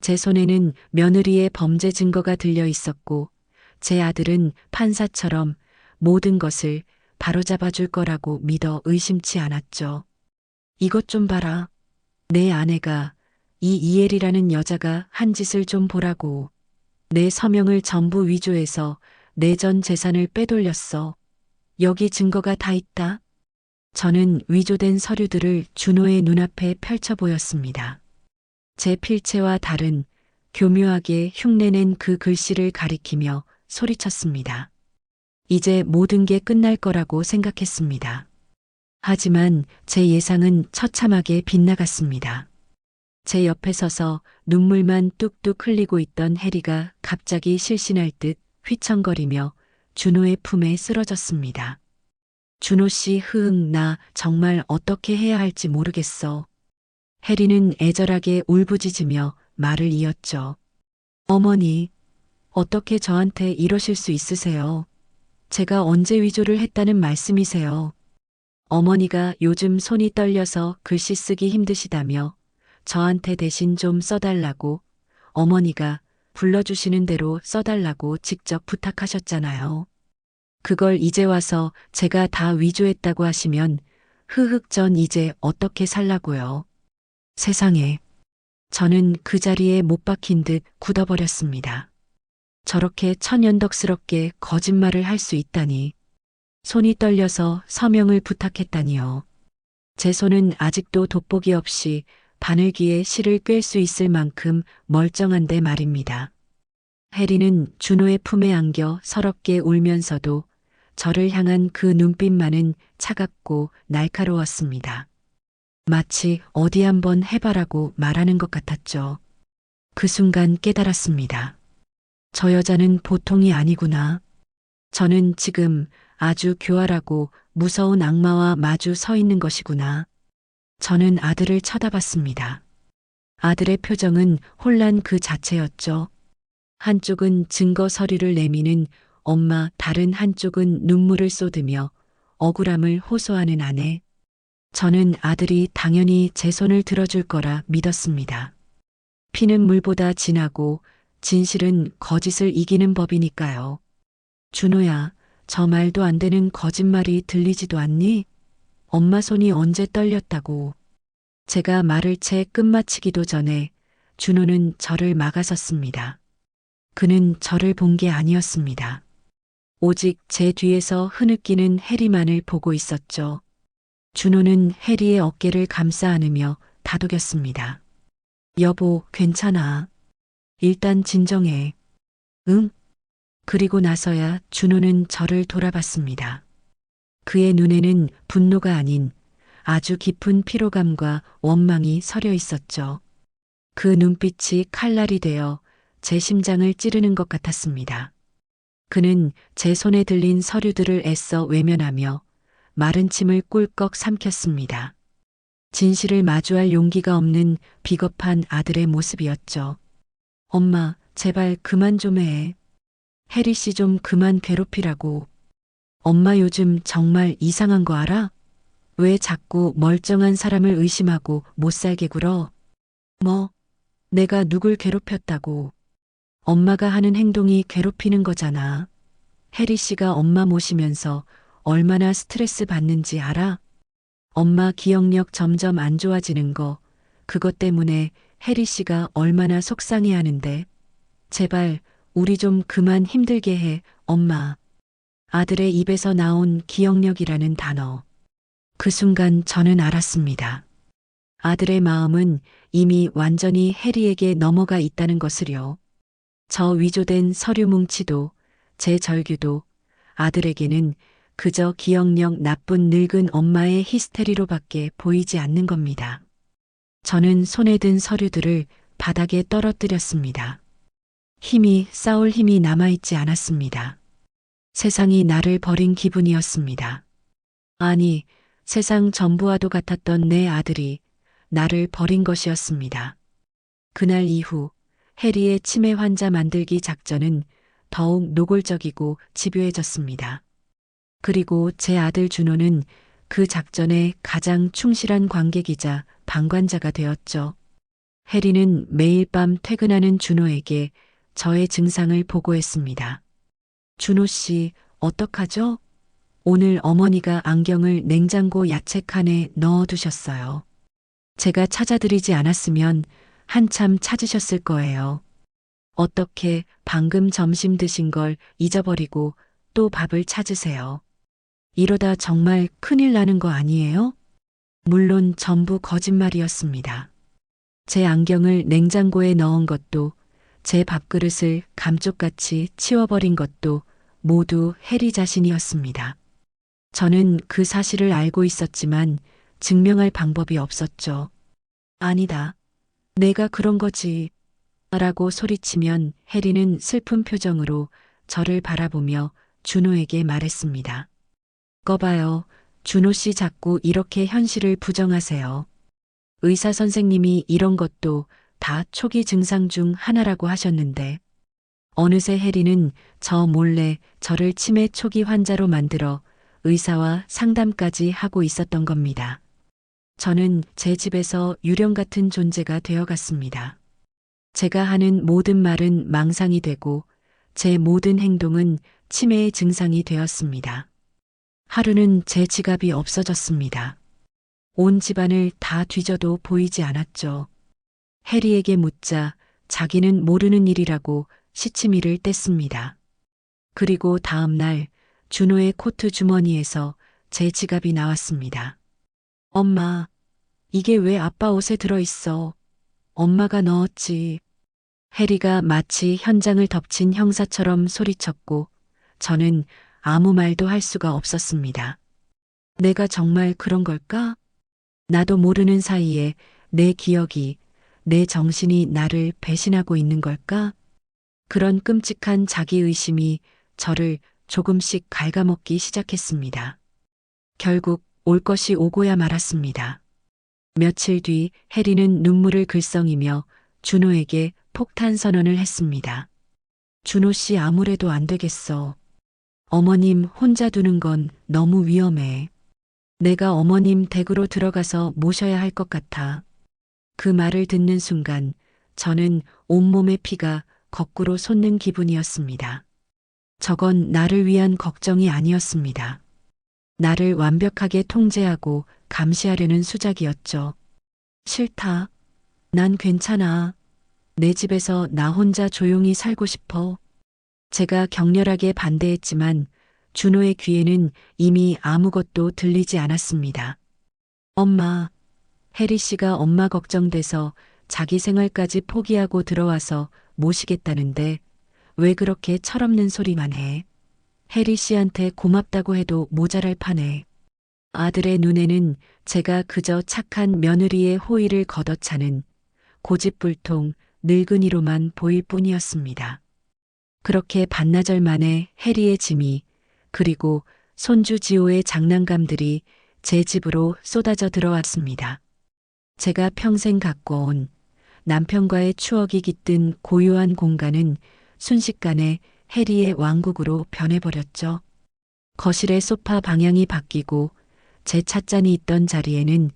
제 손에는 며느리의 범죄 증거가 들려 있었고 제 아들은 판사처럼 모든 것을 바로잡아 줄 거라고 믿어 의심치 않았죠. 이것 좀 봐라. 내 아내가 이 이엘이라는 여자가 한 짓을 좀 보라고. 내 서명을 전부 위조해서 내 전 재산을 빼돌렸어. 여기 증거가 다 있다. 저는 위조된 서류들을 준호의 눈앞에 펼쳐 보였습니다. 제 필체와 다른 교묘하게 흉내낸 그 글씨를 가리키며 소리쳤습니다. 이제 모든 게 끝날 거라고 생각했습니다. 하지만 제 예상은 처참하게 빗나갔습니다. 제 옆에 서서 눈물만 뚝뚝 흘리고 있던 해리가 갑자기 실신할 듯 휘청거리며 준호의 품에 쓰러졌습니다. 준호 씨, 나 정말 어떻게 해야 할지 모르겠어. 해리는 애절하게 울부짖으며 말을 이었죠. 어머니, 어떻게 저한테 이러실 수 있으세요? 제가 언제 위조를 했다는 말씀이세요? 어머니가 요즘 손이 떨려서 글씨 쓰기 힘드시다며 저한테 대신 좀 써달라고 어머니가 불러주시는 대로 써달라고 직접 부탁하셨잖아요. 그걸 이제 와서 제가 다 위조했다고 하시면 전 이제 어떻게 살라고요. 세상에. 저는 그 자리에 못 박힌 듯 굳어버렸습니다. 저렇게 천연덕스럽게 거짓말을 할 수 있다니. 손이 떨려서 서명을 부탁했다니요. 제 손은 아직도 돋보기 없이 바늘귀에 실을 꿰 수 있을 만큼 멀쩡한데 말입니다. 해리는 준호의 품에 안겨 서럽게 울면서도 저를 향한 그 눈빛만은 차갑고 날카로웠습니다. 마치 어디 한번 해봐라고 말하는 것 같았죠. 그 순간 깨달았습니다. 저 여자는 보통이 아니구나. 저는 지금 아주 교활하고 무서운 악마와 마주 서 있는 것이구나. 저는 아들을 쳐다봤습니다. 아들의 표정은 혼란 그 자체였죠. 한쪽은 증거 서류를 내미는 엄마, 다른 한쪽은 눈물을 쏟으며 억울함을 호소하는 아내. 저는 아들이 당연히 제 손을 들어줄 거라 믿었습니다. 피는 물보다 진하고 진실은 거짓을 이기는 법이니까요. 준호야, 저 말도 안 되는 거짓말이 들리지도 않니? 엄마 손이 언제 떨렸다고. 제가 말을 채 끝마치기도 전에 준호는 저를 막아섰습니다. 그는 저를 본 게 아니었습니다. 오직 제 뒤에서 흐느끼는 해리만을 보고 있었죠. 준호는 해리의 어깨를 감싸 안으며 다독였습니다. 여보, 괜찮아. 일단 진정해. 응? 그리고 나서야 준호는 저를 돌아봤습니다. 그의 눈에는 분노가 아닌 아주 깊은 피로감과 원망이 서려 있었죠. 그 눈빛이 칼날이 되어 제 심장을 찌르는 것 같았습니다. 그는 제 손에 들린 서류들을 애써 외면하며 마른 침을 꿀꺽 삼켰습니다. 진실을 마주할 용기가 없는 비겁한 아들의 모습이었죠. 엄마, 제발 그만 좀 해. 해리 씨 좀 그만 괴롭히라고. 엄마 요즘 정말 이상한 거 알아? 왜 자꾸 멀쩡한 사람을 의심하고 못 살게 굴어? 뭐, 내가 누굴 괴롭혔다고. 엄마가 하는 행동이 괴롭히는 거잖아. 해리 씨가 엄마 모시면서 얼마나 스트레스 받는지 알아? 엄마 기억력 점점 안 좋아지는 거, 그것 때문에 해리 씨가 얼마나 속상해 하는데. 제발 우리 좀 그만 힘들게 해, 엄마. 아들의 입에서 나온 기억력이라는 단어. 그 순간 저는 알았습니다. 아들의 마음은 이미 완전히 해리에게 넘어가 있다는 것을요. 저 위조된 서류 뭉치도 제 절규도 아들에게는 그저 기억력 나쁜 늙은 엄마의 히스테리로밖에 보이지 않는 겁니다. 저는 손에 든 서류들을 바닥에 떨어뜨렸습니다. 싸울 힘이 남아있지 않았습니다. 세상이 나를 버린 기분이었습니다. 아니, 세상 전부와도 같았던 내 아들이 나를 버린 것이었습니다. 그날 이후 해리의 치매 환자 만들기 작전은 더욱 노골적이고 집요해졌습니다. 그리고 제 아들 준호는 그 작전에 가장 충실한 관객이자 방관자가 되었죠. 해리는 매일 밤 퇴근하는 준호에게 저의 증상을 보고했습니다. 준호 씨, 어떡하죠? 오늘 어머니가 안경을 냉장고 야채칸에 넣어두셨어요. 제가 찾아드리지 않았으면 한참 찾으셨을 거예요. 어떻게 방금 점심 드신 걸 잊어버리고 또 밥을 찾으세요. 이러다 정말 큰일 나는 거 아니에요? 물론 전부 거짓말이었습니다. 제 안경을 냉장고에 넣은 것도 제 밥그릇을 감쪽같이 치워버린 것도 모두 해리 자신이었습니다. 저는 그 사실을 알고 있었지만 증명할 방법이 없었죠. 아니다. 내가 그런 거지. 라고 소리치면 해리는 슬픈 표정으로 저를 바라보며 준호에게 말했습니다. 거봐요. 준호 씨 자꾸 이렇게 현실을 부정하세요. 의사 선생님이 이런 것도 다 초기 증상 중 하나라고 하셨는데 어느새 해리는 저 몰래 저를 치매 초기 환자로 만들어 의사와 상담까지 하고 있었던 겁니다. 저는 제 집에서 유령 같은 존재가 되어갔습니다. 제가 하는 모든 말은 망상이 되고 제 모든 행동은 치매의 증상이 되었습니다. 하루는 제 지갑이 없어졌습니다. 온 집안을 다 뒤져도 보이지 않았죠. 해리에게 묻자 자기는 모르는 일이라고 시치미를 뗐습니다. 그리고 다음 날 준호의 코트 주머니에서 제 지갑이 나왔습니다. 엄마, 이게 왜 아빠 옷에 들어있어? 엄마가 넣었지. 해리가 마치 현장을 덮친 형사처럼 소리쳤고 저는 아무 말도 할 수가 없었습니다. 내가 정말 그런 걸까? 나도 모르는 사이에 내 기억이, 내 정신이 나를 배신하고 있는 걸까? 그런 끔찍한 자기의심이 저를 조금씩 갉아먹기 시작했습니다. 결국 올 것이 오고야 말았습니다. 며칠 뒤 해리는 눈물을 글썽이며 준호에게 폭탄 선언을 했습니다. 준호 씨 아무래도 안 되겠어. 어머님 혼자 두는 건 너무 위험해. 내가 어머님 댁으로 들어가서 모셔야 할 것 같아. 그 말을 듣는 순간 저는 온몸의 피가 거꾸로 솟는 기분이었습니다. 저건 나를 위한 걱정이 아니었습니다. 나를 완벽하게 통제하고 감시하려는 수작이었죠. 싫다. 난 괜찮아. 내 집에서 나 혼자 조용히 살고 싶어. 제가 격렬하게 반대했지만 준호의 귀에는 이미 아무것도 들리지 않았습니다. 엄마, 혜리 씨가 엄마 걱정돼서 자기 생활까지 포기하고 들어와서 모시겠다는데 왜 그렇게 철없는 소리만 해? 혜리 씨한테 고맙다고 해도 모자랄 판에. 아들의 눈에는 제가 그저 착한 며느리의 호의를 걷어차는 고집불통 늙은이로만 보일 뿐이었습니다. 그렇게 반나절 만에 혜리의 짐이 그리고 손주 지호의 장난감들이 제 집으로 쏟아져 들어왔습니다. 제가 평생 갖고 온 남편과의 추억이 깃든 고요한 공간은 순식간에 혜리의 왕국으로 변해버렸죠. 거실의 소파 방향이 바뀌고 제 찻잔이 있던 자리에는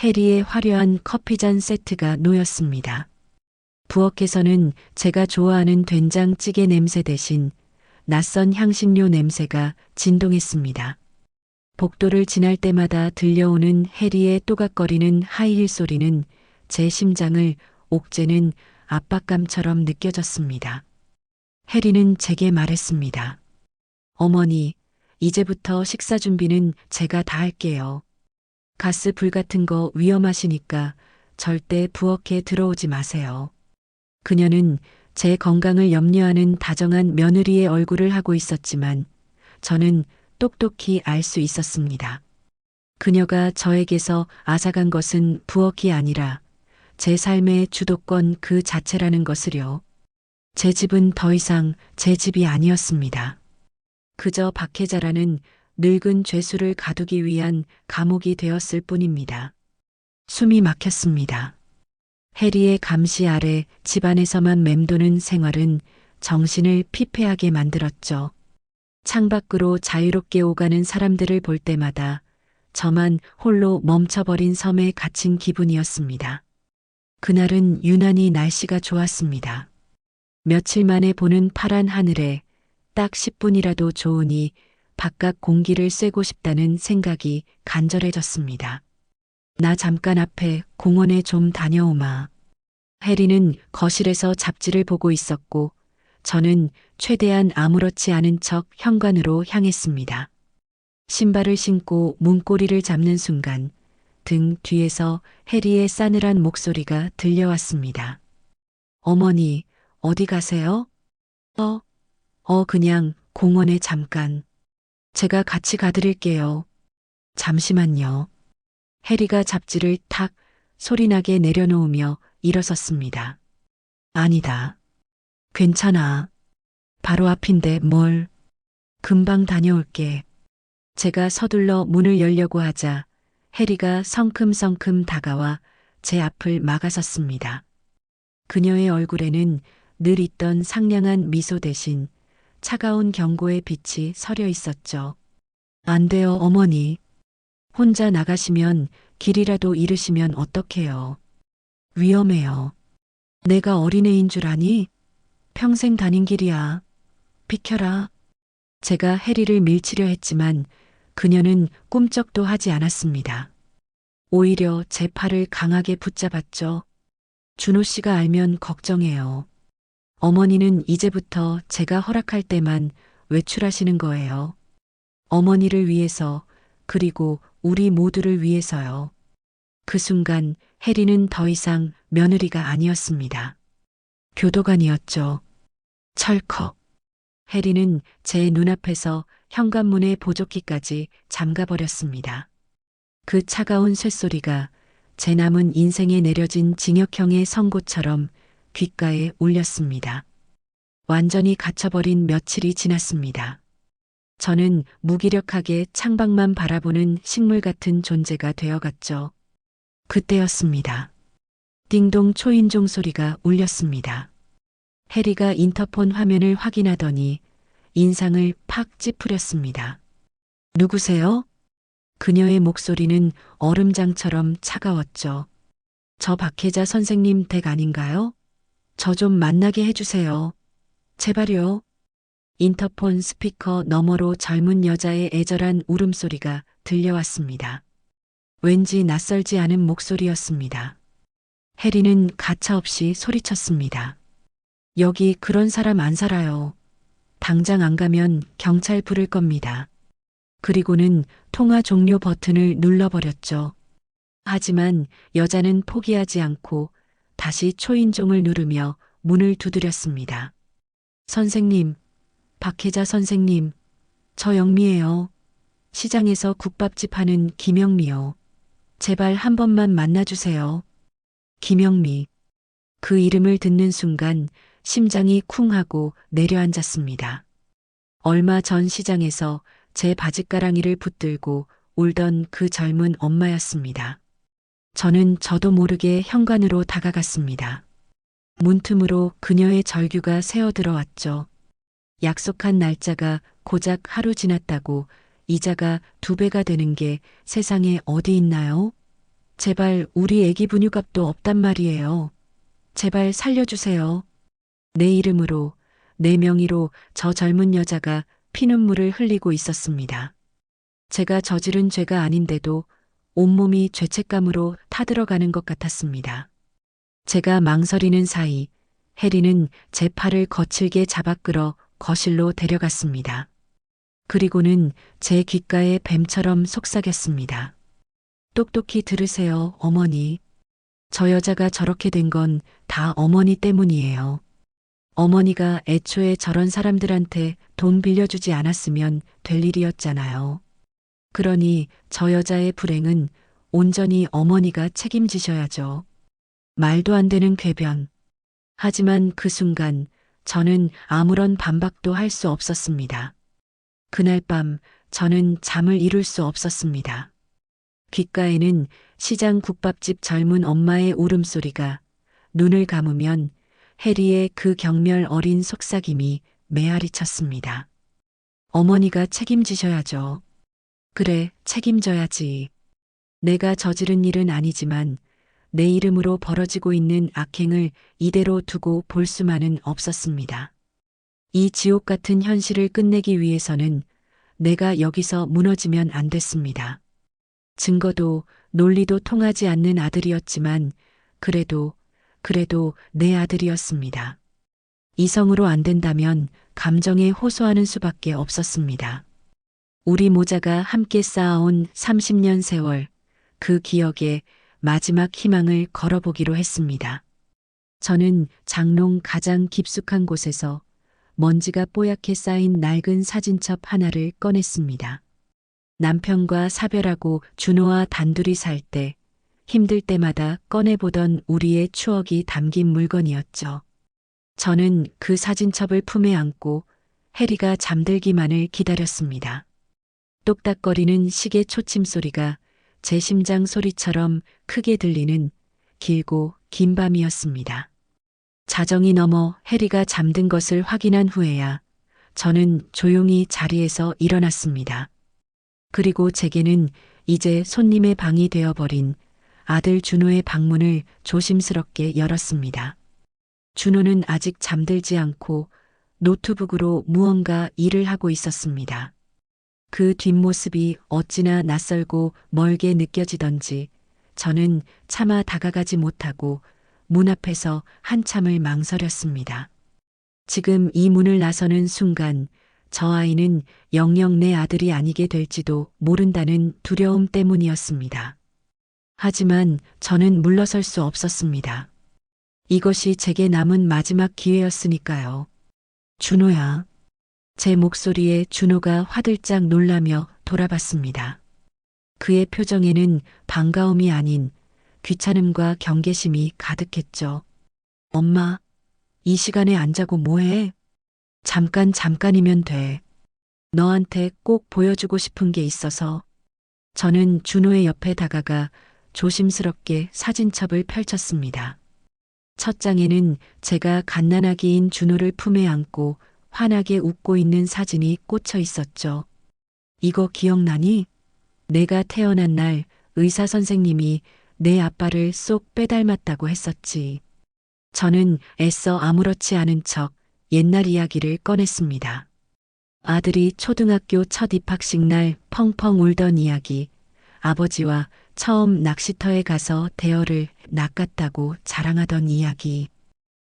혜리의 화려한 커피잔 세트가 놓였습니다. 부엌에서는 제가 좋아하는 된장찌개 냄새 대신 낯선 향신료 냄새가 진동했습니다. 복도를 지날 때마다 들려오는 혜리의 또각거리는 하이힐 소리는 제 심장을 옥죄는 압박감처럼 느껴졌습니다. 혜리는 제게 말했습니다. 어머니, 이제부터 식사 준비는 제가 다 할게요. 가스 불 같은 거 위험하시니까 절대 부엌에 들어오지 마세요. 그녀는 제 건강을 염려하는 다정한 며느리의 얼굴을 하고 있었지만 저는 똑똑히 알 수 있었습니다. 그녀가 저에게서 앗아간 것은 부엌이 아니라 제 삶의 주도권 그 자체라는 것을요. 제 집은 더 이상 제 집이 아니었습니다. 그저 박혜자라는 늙은 죄수를 가두기 위한 감옥이 되었을 뿐입니다. 숨이 막혔습니다. 혜리의 감시 아래 집안에서만 맴도는 생활은 정신을 피폐하게 만들었죠. 창밖으로 자유롭게 오가는 사람들을 볼 때마다 저만 홀로 멈춰버린 섬에 갇힌 기분이었습니다. 그날은 유난히 날씨가 좋았습니다. 며칠 만에 보는 파란 하늘에 딱 10분이라도 좋으니 바깥 공기를 쐬고 싶다는 생각이 간절해졌습니다. 나 잠깐 앞에 공원에 좀 다녀오마. 혜리는 거실에서 잡지를 보고 있었고 저는 최대한 아무렇지 않은 척 현관으로 향했습니다. 신발을 신고 문고리를 잡는 순간 등 뒤에서 혜리의 싸늘한 목소리가 들려왔습니다. 어머니, 어디 가세요? 그냥 공원에 잠깐. 제가 같이 가드릴게요. 잠시만요. 혜리가 잡지를 탁 소리나게 내려놓으며 일어섰습니다. 아니다. 괜찮아. 바로 앞인데 뭘. 금방 다녀올게. 제가 서둘러 문을 열려고 하자 혜리가 성큼성큼 다가와 제 앞을 막아섰습니다. 그녀의 얼굴에는 늘 있던 상냥한 미소 대신 차가운 경고의 빛이 서려 있었죠. 안 돼요, 어머니. 혼자 나가시면 길이라도 잃으시면 어떡해요. 위험해요. 내가 어린애인 줄 아니? 평생 다닌 길이야. 비켜라. 제가 혜리를 밀치려 했지만 그녀는 꿈쩍도 하지 않았습니다. 오히려 제 팔을 강하게 붙잡았죠. 준호 씨가 알면 걱정해요. 어머니는 이제부터 제가 허락할 때만 외출하시는 거예요. 어머니를 위해서 그리고 우리 모두를 위해서요. 그 순간 혜리는 더 이상 며느리가 아니었습니다. 교도관이었죠. 철컥. 혜리는 제 눈앞에서 현관문의 보조키까지 잠가버렸습니다. 그 차가운 쇳소리가 제 남은 인생에 내려진 징역형의 선고처럼 귓가에 울렸습니다. 완전히 갇혀버린 며칠이 지났습니다. 저는 무기력하게 창밖만 바라보는 식물 같은 존재가 되어갔죠. 그때였습니다. 띵동 초인종 소리가 울렸습니다. 혜리가 인터폰 화면을 확인하더니 인상을 팍 찌푸렸습니다. 누구세요? 그녀의 목소리는 얼음장처럼 차가웠죠. 저 박혜자 선생님 댁 아닌가요? 저 좀 만나게 해주세요. 제발요. 인터폰 스피커 너머로 젊은 여자의 애절한 울음소리가 들려왔습니다. 왠지 낯설지 않은 목소리였습니다. 해리는 가차없이 소리쳤습니다. 여기 그런 사람 안 살아요. 당장 안 가면 경찰 부를 겁니다. 그리고는 통화 종료 버튼을 눌러버렸죠. 하지만 여자는 포기하지 않고 다시 초인종을 누르며 문을 두드렸습니다. 선생님, 박혜자 선생님, 저 영미예요. 시장에서 국밥집 하는 김영미요. 제발 한 번만 만나주세요. 김영미. 그 이름을 듣는 순간 심장이 쿵 하고 내려앉았습니다. 얼마 전 시장에서 제 바짓가랑이를 붙들고 울던 그 젊은 엄마였습니다. 저는 저도 모르게 현관으로 다가갔습니다. 문틈으로 그녀의 절규가 새어들어왔죠. 약속한 날짜가 고작 하루 지났다고 이자가 2배가 되는 게 세상에 어디 있나요? 제발 우리 애기 분유값도 없단 말이에요. 제발 살려주세요. 내 이름으로, 내 명의로 저 젊은 여자가 피눈물을 흘리고 있었습니다. 제가 저지른 죄가 아닌데도 온몸이 죄책감으로 타들어가는 것 같았습니다. 제가 망설이는 사이 해리는 제 팔을 거칠게 잡아 끌어 거실로 데려갔습니다. 그리고는 제 귓가에 뱀처럼 속삭였습니다. 똑똑히 들으세요, 어머니. 저 여자가 저렇게 된 건 다 어머니 때문이에요. 어머니가 애초에 저런 사람들한테 돈 빌려주지 않았으면 될 일이었잖아요. 그러니 저 여자의 불행은 온전히 어머니가 책임지셔야죠. 말도 안 되는 궤변. 하지만 그 순간 저는 아무런 반박도 할 수 없었습니다. 그날 밤 저는 잠을 이룰 수 없었습니다. 귓가에는 시장 국밥집 젊은 엄마의 울음소리가, 눈을 감으면 해리의 그 경멸 어린 속삭임이 메아리 쳤습니다. 어머니가 책임지셔야죠. 그래, 책임져야지. 내가 저지른 일은 아니지만 내 이름으로 벌어지고 있는 악행을 이대로 두고 볼 수만은 없었습니다. 이 지옥 같은 현실을 끝내기 위해서는 내가 여기서 무너지면 안 됐습니다. 증거도 논리도 통하지 않는 아들이었지만 그래도 내 아들이었습니다. 이성으로 안 된다면 감정에 호소하는 수밖에 없었습니다. 우리 모자가 함께 쌓아온 30년 세월, 그 기억에 마지막 희망을 걸어보기로 했습니다. 저는 장롱 가장 깊숙한 곳에서 먼지가 뽀얗게 쌓인 낡은 사진첩 하나를 꺼냈습니다. 남편과 사별하고 준호와 단둘이 살 때, 힘들 때마다 꺼내보던 우리의 추억이 담긴 물건이었죠. 저는 그 사진첩을 품에 안고 해리가 잠들기만을 기다렸습니다. 똑딱거리는 시계 초침 소리가 제 심장 소리처럼 크게 들리는 길고 긴 밤이었습니다. 자정이 넘어 해리가 잠든 것을 확인한 후에야 저는 조용히 자리에서 일어났습니다. 그리고 제게는 이제 손님의 방이 되어버린 아들 준호의 방문을 조심스럽게 열었습니다. 준호는 아직 잠들지 않고 노트북으로 무언가 일을 하고 있었습니다. 그 뒷모습이 어찌나 낯설고 멀게 느껴지던지 저는 차마 다가가지 못하고 문 앞에서 한참을 망설였습니다. 지금 이 문을 나서는 순간 저 아이는 영영 내 아들이 아니게 될지도 모른다는 두려움 때문이었습니다. 하지만 저는 물러설 수 없었습니다. 이것이 제게 남은 마지막 기회였으니까요. 준호야. 제 목소리에 준호가 화들짝 놀라며 돌아봤습니다. 그의 표정에는 반가움이 아닌 귀찮음과 경계심이 가득했죠. 엄마, 이 시간에 안 자고 뭐해? 잠깐이면 돼. 너한테 꼭 보여주고 싶은 게 있어서. 저는 준호의 옆에 다가가 조심스럽게 사진첩을 펼쳤습니다. 첫 장에는 제가 갓난아기인 준호를 품에 안고 환하게 웃고 있는 사진이 꽂혀 있었죠. 이거 기억나니? 내가 태어난 날 의사 선생님이 내 아빠를 쏙 빼닮았다고 했었지. 저는 애써 아무렇지 않은 척 옛날 이야기를 꺼냈습니다. 아들이 초등학교 첫 입학식 날 펑펑 울던 이야기, 아버지와 처음 낚시터에 가서 대어를 낚았다고 자랑하던 이야기,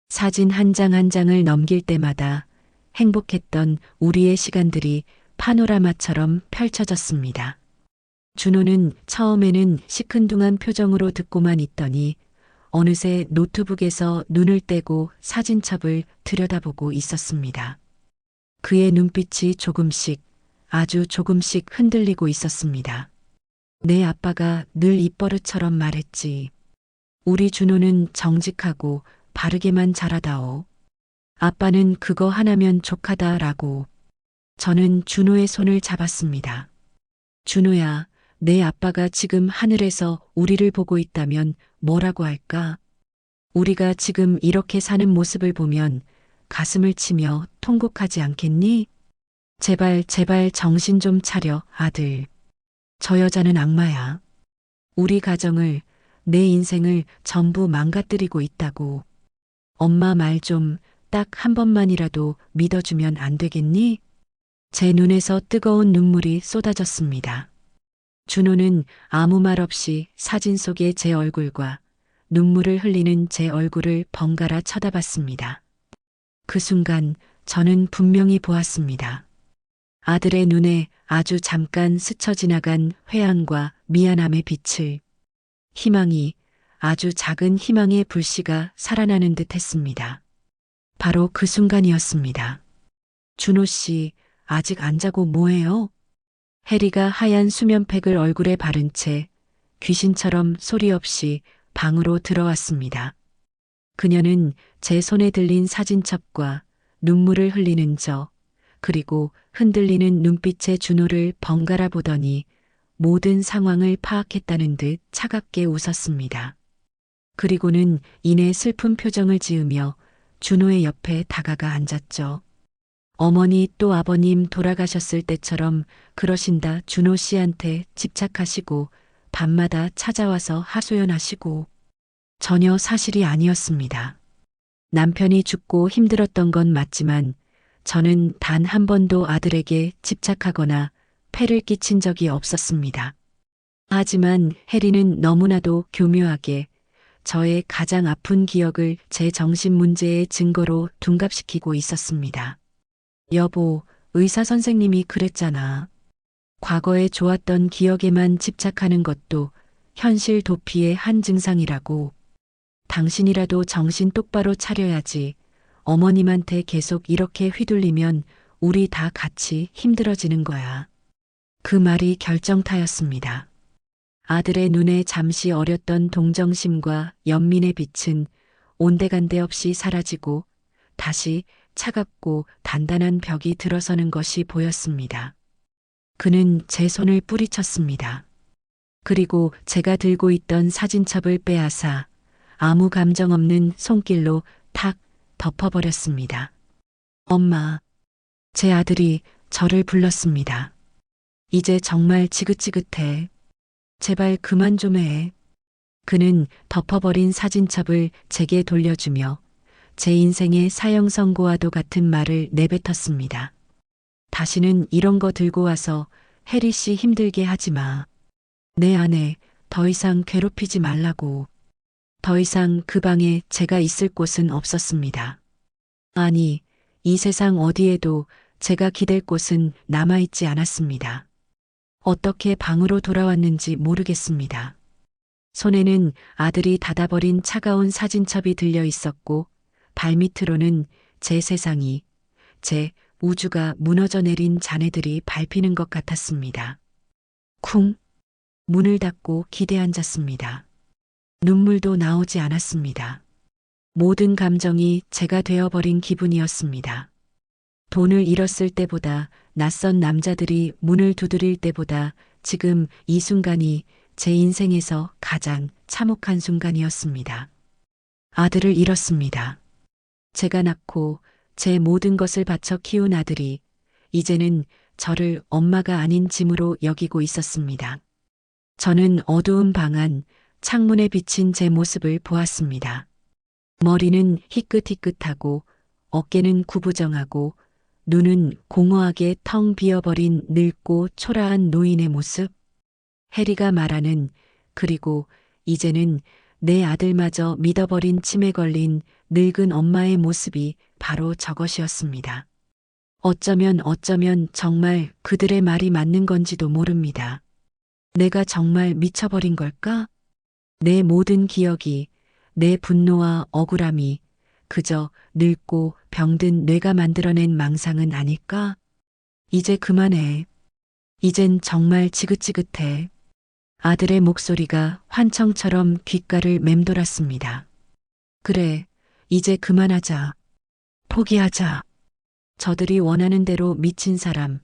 사진 한 장 한 장을 넘길 때마다 행복했던 우리의 시간들이 파노라마처럼 펼쳐졌습니다. 준호는 처음에는 시큰둥한 표정으로 듣고만 있더니 어느새 노트북에서 눈을 떼고 사진첩을 들여다보고 있었습니다. 그의 눈빛이 조금씩, 아주 조금씩 흔들리고 있었습니다. 내 아빠가 늘 입버릇처럼 말했지. 우리 준호는 정직하고 바르게만 자라다오. 아빠는 그거 하나면 족하다라고. 저는 준호의 손을 잡았습니다. 준호야, 내 아빠가 지금 하늘에서 우리를 보고 있다면 뭐라고 할까? 우리가 지금 이렇게 사는 모습을 보면 가슴을 치며 통곡하지 않겠니? 제발, 제발 정신 좀 차려, 아들. 저 여자는 악마야. 우리 가정을, 내 인생을 전부 망가뜨리고 있다고. 엄마 말 좀 딱 한 번만이라도 믿어주면 안 되겠니? 제 눈에서 뜨거운 눈물이 쏟아졌습니다. 준호는 아무 말 없이 사진 속의 제 얼굴과 눈물을 흘리는 제 얼굴을 번갈아 쳐다봤습니다. 그 순간 저는 분명히 보았습니다. 아들의 눈에 아주 잠깐 스쳐 지나간 회한과 미안함의 빛을, 희망이, 아주 작은 희망의 불씨가 살아나는 듯 했습니다. 바로 그 순간이었습니다. 준호 씨, 아직 안 자고 뭐해요? 해리가 하얀 수면팩을 얼굴에 바른 채 귀신처럼 소리 없이 방으로 들어왔습니다. 그녀는 제 손에 들린 사진첩과 눈물을 흘리는 그리고 흔들리는 눈빛의 준호를 번갈아 보더니 모든 상황을 파악했다는 듯 차갑게 웃었습니다. 그리고는 이내 슬픈 표정을 지으며 준호의 옆에 다가가 앉았죠. 어머니 또 아버님 돌아가셨을 때처럼 그러신다. 준호 씨한테 집착하시고 밤마다 찾아와서 하소연하시고. 전혀 사실이 아니었습니다. 남편이 죽고 힘들었던 건 맞지만 저는 단 한 번도 아들에게 집착하거나 폐를 끼친 적이 없었습니다. 하지만 해리는 너무나도 교묘하게 저의 가장 아픈 기억을 제 정신 문제의 증거로 둔갑시키고 있었습니다. 여보, 의사 선생님이 그랬잖아. 과거에 좋았던 기억에만 집착하는 것도 현실 도피의 한 증상이라고. 당신이라도 정신 똑바로 차려야지. 어머님한테 계속 이렇게 휘둘리면 우리 다 같이 힘들어지는 거야. 그 말이 결정타였습니다. 아들의 눈에 잠시 어렸던 동정심과 연민의 빛은 온데간데 없이 사라지고 다시 차갑고 단단한 벽이 들어서는 것이 보였습니다. 그는 제 손을 뿌리쳤습니다. 그리고 제가 들고 있던 사진첩을 빼앗아 아무 감정 없는 손길로 탁 덮어버렸습니다. 엄마, 제 아들이 저를 불렀습니다. 이제 정말 지긋지긋해. 제발 그만 좀 해. 그는 덮어버린 사진첩을 제게 돌려주며 제 인생의 사형 선고와도 같은 말을 내뱉었습니다. 다시는 이런 거 들고 와서 해리 씨 힘들게 하지 마. 내 아내 더 이상 괴롭히지 말라고. 더 이상 그 방에 제가 있을 곳은 없었습니다. 아니, 이 세상 어디에도 제가 기댈 곳은 남아있지 않았습니다. 어떻게 방으로 돌아왔는지 모르겠습니다. 손에는 아들이 닫아버린 차가운 사진첩이 들려 있었고 발밑으로는 제 세상이, 제 우주가 무너져 내린 잔해들이 밟히는 것 같았습니다. 쿵! 문을 닫고 기대 앉았습니다. 눈물도 나오지 않았습니다. 모든 감정이 제가 되어버린 기분이었습니다. 돈을 잃었을 때보다, 낯선 남자들이 문을 두드릴 때보다 지금 이 순간이 제 인생에서 가장 참혹한 순간이었습니다. 아들을 잃었습니다. 제가 낳고 제 모든 것을 바쳐 키운 아들이 이제는 저를 엄마가 아닌 짐으로 여기고 있었습니다. 저는 어두운 방 안 창문에 비친 제 모습을 보았습니다. 머리는 희끗희끗하고 어깨는 구부정하고 눈은 공허하게 텅 비어버린 늙고 초라한 노인의 모습. 해리가 말하는 그리고 이제는 내 아들마저 믿어버린 침에 걸린 늙은 엄마의 모습이 바로 저것이었습니다. 어쩌면 정말 그들의 말이 맞는 건지도 모릅니다. 내가 정말 미쳐버린 걸까? 내 모든 기억이, 내 분노와 억울함이 그저 늙고 병든 뇌가 만들어낸 망상은 아닐까? 이제 그만해. 이젠 정말 지긋지긋해. 아들의 목소리가 환청처럼 귓가를 맴돌았습니다. 그래, 이제 그만하자. 포기하자. 저들이 원하는 대로 미친 사람,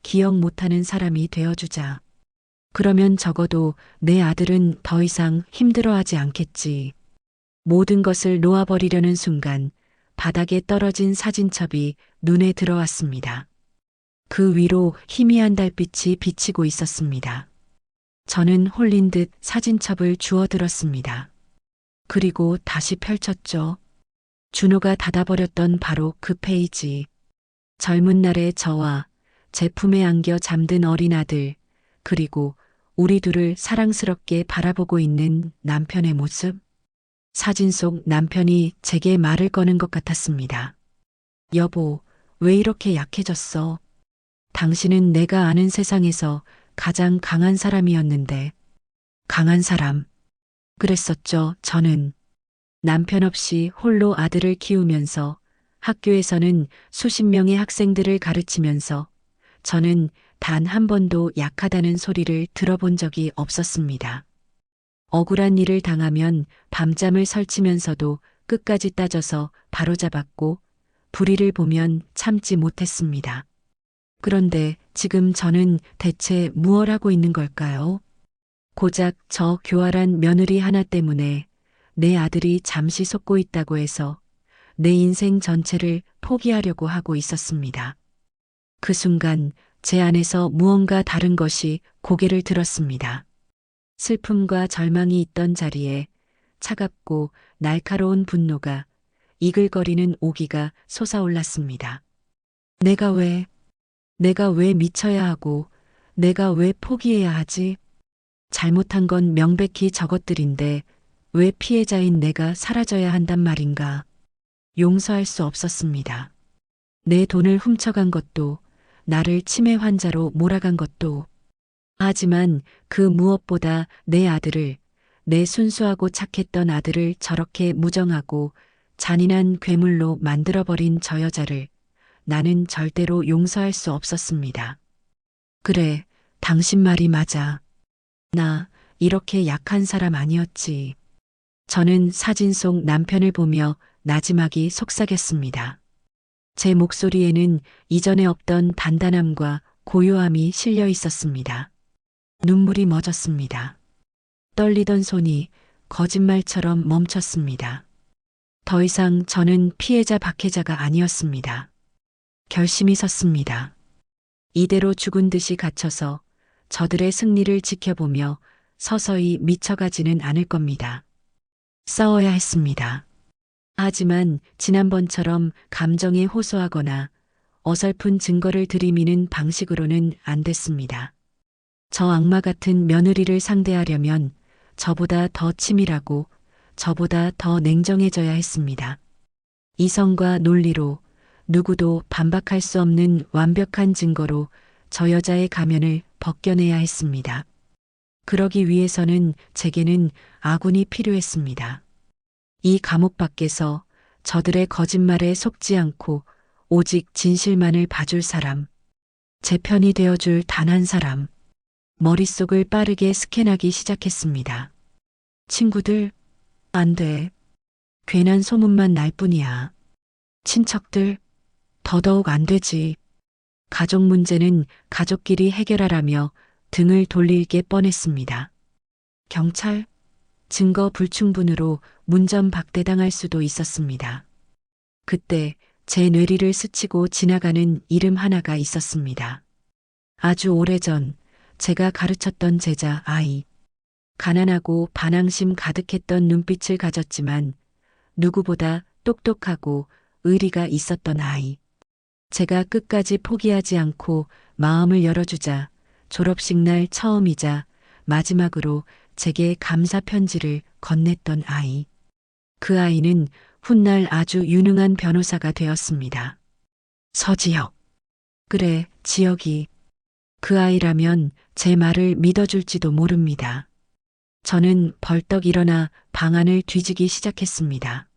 기억 못하는 사람이 되어주자. 그러면 적어도 내 아들은 더 이상 힘들어하지 않겠지. 모든 것을 놓아버리려는 순간 바닥에 떨어진 사진첩이 눈에 들어왔습니다. 그 위로 희미한 달빛이 비치고 있었습니다. 저는 홀린 듯 사진첩을 주워들었습니다. 그리고 다시 펼쳤죠. 준호가 닫아버렸던 바로 그 페이지. 젊은 날의 저와 제 품에 안겨 잠든 어린 아들, 그리고 우리 둘을 사랑스럽게 바라보고 있는 남편의 모습. 사진 속 남편이 제게 말을 거는 것 같았습니다. 여보, 왜 이렇게 약해졌어? 당신은 내가 아는 세상에서 가장 강한 사람이었는데. 강한 사람. 그랬었죠, 저는. 남편 없이 홀로 아들을 키우면서 학교에서는 수십 명의 학생들을 가르치면서 저는 단 한 번도 약하다는 소리를 들어본 적이 없었습니다. 억울한 일을 당하면 밤잠을 설치면서도 끝까지 따져서 바로잡았고 불의를 보면 참지 못했습니다. 그런데 지금 저는 대체 무엇 하고 있는 걸까요? 고작 저 교활한 며느리 하나 때문에 내 아들이 잠시 속고 있다고 해서 내 인생 전체를 포기하려고 하고 있었습니다. 그 순간 제 안에서 무언가 다른 것이 고개를 들었습니다. 슬픔과 절망이 있던 자리에 차갑고 날카로운 분노가 이글거리는 오기가 솟아올랐습니다. 내가 왜 미쳐야 하고 내가 왜 포기해야 하지? 잘못한 건 명백히 저것들인데 왜 피해자인 내가 사라져야 한단 말인가? 용서할 수 없었습니다. 내 돈을 훔쳐간 것도 나를 치매 환자로 몰아간 것도 하지만 그 무엇보다 내 아들을 내 순수하고 착했던 아들을 저렇게 무정하고 잔인한 괴물로 만들어버린 저 여자를 나는 절대로 용서할 수 없었습니다. 그래, 당신 말이 맞아. 나 이렇게 약한 사람 아니었지. 저는 사진 속 남편을 보며 나지막이 속삭였습니다. 제 목소리에는 이전에 없던 단단함과 고요함이 실려 있었습니다. 눈물이 멎었습니다. 떨리던 손이 거짓말처럼 멈췄습니다. 더 이상 저는 피해자 박해자가 아니었습니다. 결심이 섰습니다. 이대로 죽은 듯이 갇혀서 저들의 승리를 지켜보며 서서히 미쳐가지는 않을 겁니다. 싸워야 했습니다. 하지만 지난번처럼 감정에 호소하거나 어설픈 증거를 들이미는 방식으로는 안 됐습니다. 저 악마 같은 며느리를 상대하려면 저보다 더 치밀하고 저보다 더 냉정해져야 했습니다. 이성과 논리로 누구도 반박할 수 없는 완벽한 증거로 저 여자의 가면을 벗겨내야 했습니다. 그러기 위해서는 제게는 아군이 필요했습니다. 이 감옥 밖에서 저들의 거짓말에 속지 않고 오직 진실만을 봐줄 사람, 제 편이 되어줄 단 한 사람. 머릿속을 빠르게 스캔하기 시작했습니다. 친구들, 안 돼. 괜한 소문만 날 뿐이야. 친척들, 더더욱 안 되지. 가족 문제는 가족끼리 해결하라며 등을 돌릴 게 뻔했습니다. 경찰, 증거 불충분으로 문전박대당할 수도 있었습니다. 그때 제 뇌리를 스치고 지나가는 이름 하나가 있었습니다. 아주 오래전 제가 가르쳤던 제자 아이. 가난하고 반항심 가득했던 눈빛을 가졌지만 누구보다 똑똑하고 의리가 있었던 아이. 제가 끝까지 포기하지 않고 마음을 열어주자 졸업식 날 처음이자 마지막으로 제게 감사 편지를 건넸던 아이. 그 아이는 훗날 아주 유능한 변호사가 되었습니다. 서지혁. 그래, 지혁이. 그 아이라면 제 말을 믿어줄지도 모릅니다. 저는 벌떡 일어나 방안을 뒤지기 시작했습니다.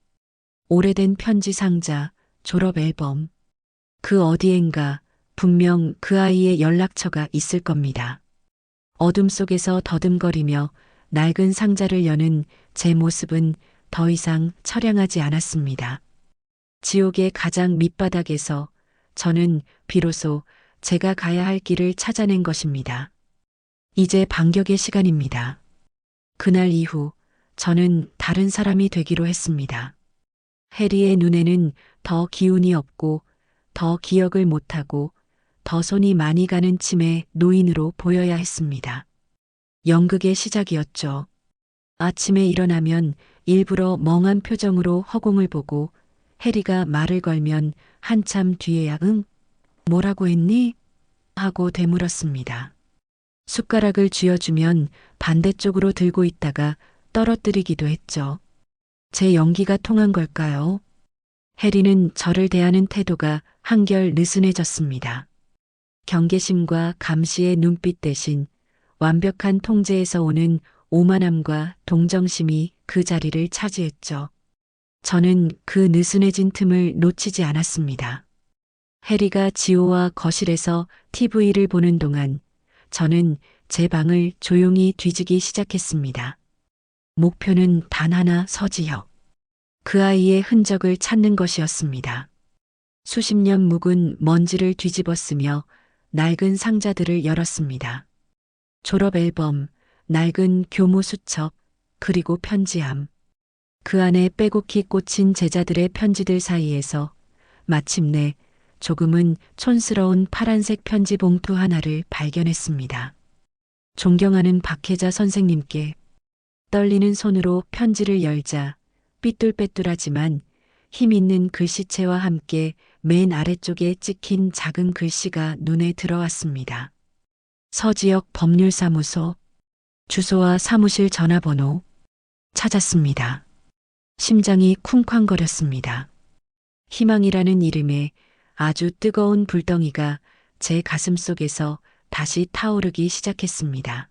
오래된 편지 상자, 졸업 앨범. 그 어디엔가 분명 그 아이의 연락처가 있을 겁니다. 어둠 속에서 더듬거리며 낡은 상자를 여는 제 모습은 더 이상 처량하지 않았습니다. 지옥의 가장 밑바닥에서 저는 비로소 제가 가야 할 길을 찾아낸 것입니다. 이제 반격의 시간입니다. 그날 이후 저는 다른 사람이 되기로 했습니다. 해리의 눈에는 더 기운이 없고 더 기억을 못하고 더 손이 많이 가는 치매 노인으로 보여야 했습니다. 연극의 시작이었죠. 아침에 일어나면 일부러 멍한 표정으로 허공을 보고 해리가 말을 걸면 한참 뒤에야 응? 뭐라고 했니? 하고 되물었습니다. 숟가락을 쥐어주면 반대쪽으로 들고 있다가 떨어뜨리기도 했죠. 제 연기가 통한 걸까요? 해리는 저를 대하는 태도가 한결 느슨해졌습니다. 경계심과 감시의 눈빛 대신 완벽한 통제에서 오는 오만함과 동정심이 그 자리를 차지했죠. 저는 그 느슨해진 틈을 놓치지 않았습니다. 해리가 지호와 거실에서 TV를 보는 동안 저는 제 방을 조용히 뒤지기 시작했습니다. 목표는 단 하나, 서지혁. 그 아이의 흔적을 찾는 것이었습니다. 수십 년 묵은 먼지를 뒤집었으며 낡은 상자들을 열었습니다. 졸업 앨범, 낡은 교무 수첩, 그리고 편지함. 그 안에 빼곡히 꽂힌 제자들의 편지들 사이에서 마침내 조금은 촌스러운 파란색 편지 봉투 하나를 발견했습니다. 존경하는 박혜자 선생님께. 떨리는 손으로 편지를 열자 삐뚤빼뚤하지만 힘 있는 글씨체와 함께 맨 아래쪽에 찍힌 작은 글씨가 눈에 들어왔습니다. 서지혁 법률사무소. 주소와 사무실 전화번호. 찾았습니다. 심장이 쿵쾅거렸습니다. 희망이라는 이름에 아주 뜨거운 불덩이가 제 가슴 속에서 다시 타오르기 시작했습니다.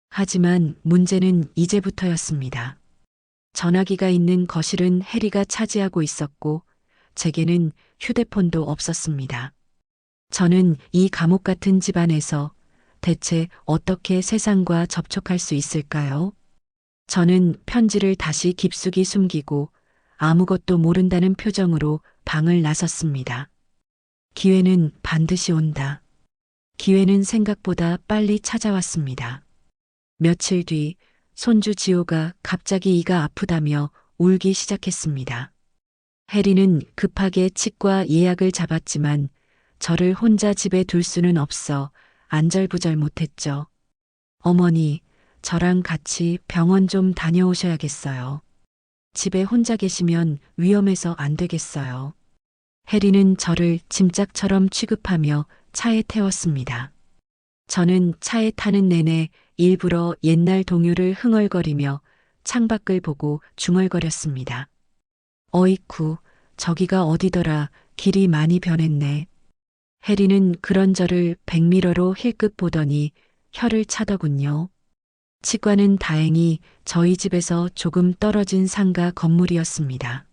하지만 문제는 이제부터였습니다. 전화기가 있는 거실은 해리가 차지하고 있었고 제게는 휴대폰도 없었습니다. 저는 이 감옥 같은 집안에서 대체 어떻게 세상과 접촉할 수 있을까요? 저는 편지를 다시 깊숙이 숨기고 아무것도 모른다는 표정으로 방을 나섰습니다. 기회는 반드시 온다. 기회는 생각보다 빨리 찾아왔습니다. 며칠 뒤 손주 지호가 갑자기 이가 아프다며 울기 시작했습니다. 해리는 급하게 치과 예약을 잡았지만 저를 혼자 집에 둘 수는 없어 안절부절 못했죠. 어머니, 저랑 같이 병원 좀 다녀오셔야겠어요. 집에 혼자 계시면 위험해서 안 되겠어요. 해리는 저를 짐짝처럼 취급하며 차에 태웠습니다. 저는 차에 타는 내내 일부러 옛날 동요를 흥얼거리며 창밖을 보고 중얼거렸습니다. 어이쿠, 저기가 어디더라. 길이 많이 변했네. 해리는 그런 저를 백미러로 힐끗 보더니 혀를 차더군요. 치과는 다행히 저희 집에서 조금 떨어진 상가 건물이었습니다.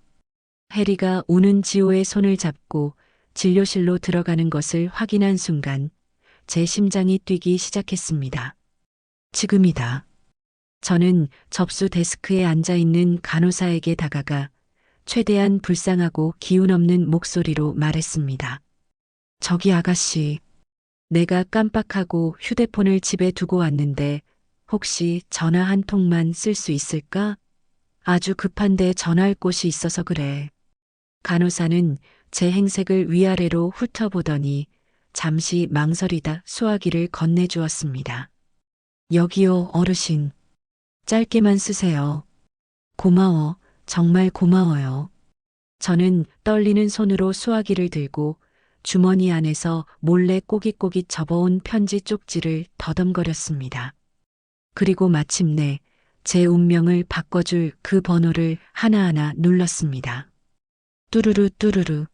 해리가 우는 지호의 손을 잡고 진료실로 들어가는 것을 확인한 순간 제 심장이 뛰기 시작했습니다. 지금이다. 저는 접수 데스크에 앉아 있는 간호사에게 다가가 최대한 불쌍하고 기운 없는 목소리로 말했습니다. 저기 아가씨, 내가 깜빡하고 휴대폰을 집에 두고 왔는데 혹시 전화 한 통만 쓸 수 있을까? 아주 급한데 전화할 곳이 있어서 그래. 간호사는 제 행색을 위아래로 훑어보더니 잠시 망설이다 수화기를 건네주었습니다. 여기요, 어르신. 짧게만 쓰세요. 고마워, 정말 고마워요. 저는 떨리는 손으로 수화기를 들고 주머니 안에서 몰래 꼬깃꼬깃 접어온 편지 쪽지를 더듬거렸습니다. 그리고 마침내 제 운명을 바꿔줄 그 번호를 하나하나 눌렀습니다. 뚜루루 뚜루루.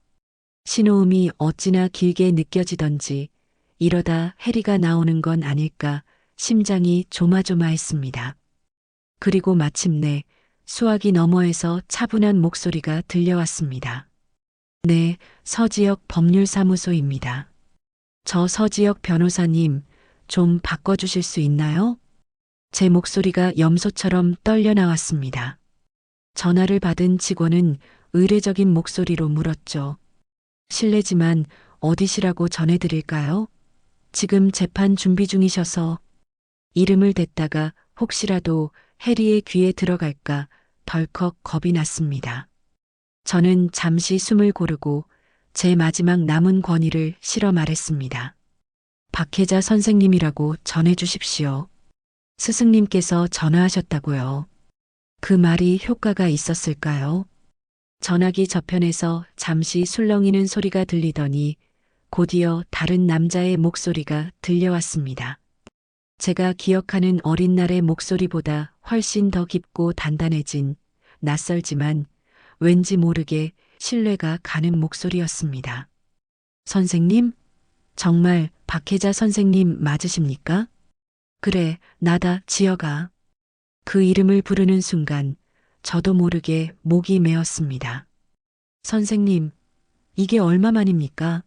신호음이 어찌나 길게 느껴지던지 이러다 해리가 나오는 건 아닐까 심장이 조마조마했습니다. 그리고 마침내 수화기 너머에서 차분한 목소리가 들려왔습니다. 네, 서지역 법률사무소입니다. 저 서지역 변호사님, 좀 바꿔주실 수 있나요? 제 목소리가 염소처럼 떨려 나왔습니다. 전화를 받은 직원은 의례적인 목소리로 물었죠. 실례지만 어디시라고 전해드릴까요? 지금 재판 준비 중이셔서 이름을 댔다가 혹시라도 해리의 귀에 들어갈까 덜컥 겁이 났습니다. 저는 잠시 숨을 고르고 제 마지막 남은 권위를 실어 말했습니다. 박혜자 선생님이라고 전해주십시오. 스승님께서 전화하셨다고요. 그 말이 효과가 있었을까요? 전화기 저편에서 잠시 술렁이는 소리가 들리더니 곧이어 다른 남자의 목소리가 들려왔습니다. 제가 기억하는 어린 날의 목소리보다 훨씬 더 깊고 단단해진 낯설지만 왠지 모르게 신뢰가 가는 목소리였습니다. 선생님? 정말 박혜자 선생님 맞으십니까? 그래, 나다, 지여가. 그 이름을 부르는 순간 저도 모르게 목이 메었습니다. 선생님, 이게 얼마만입니까?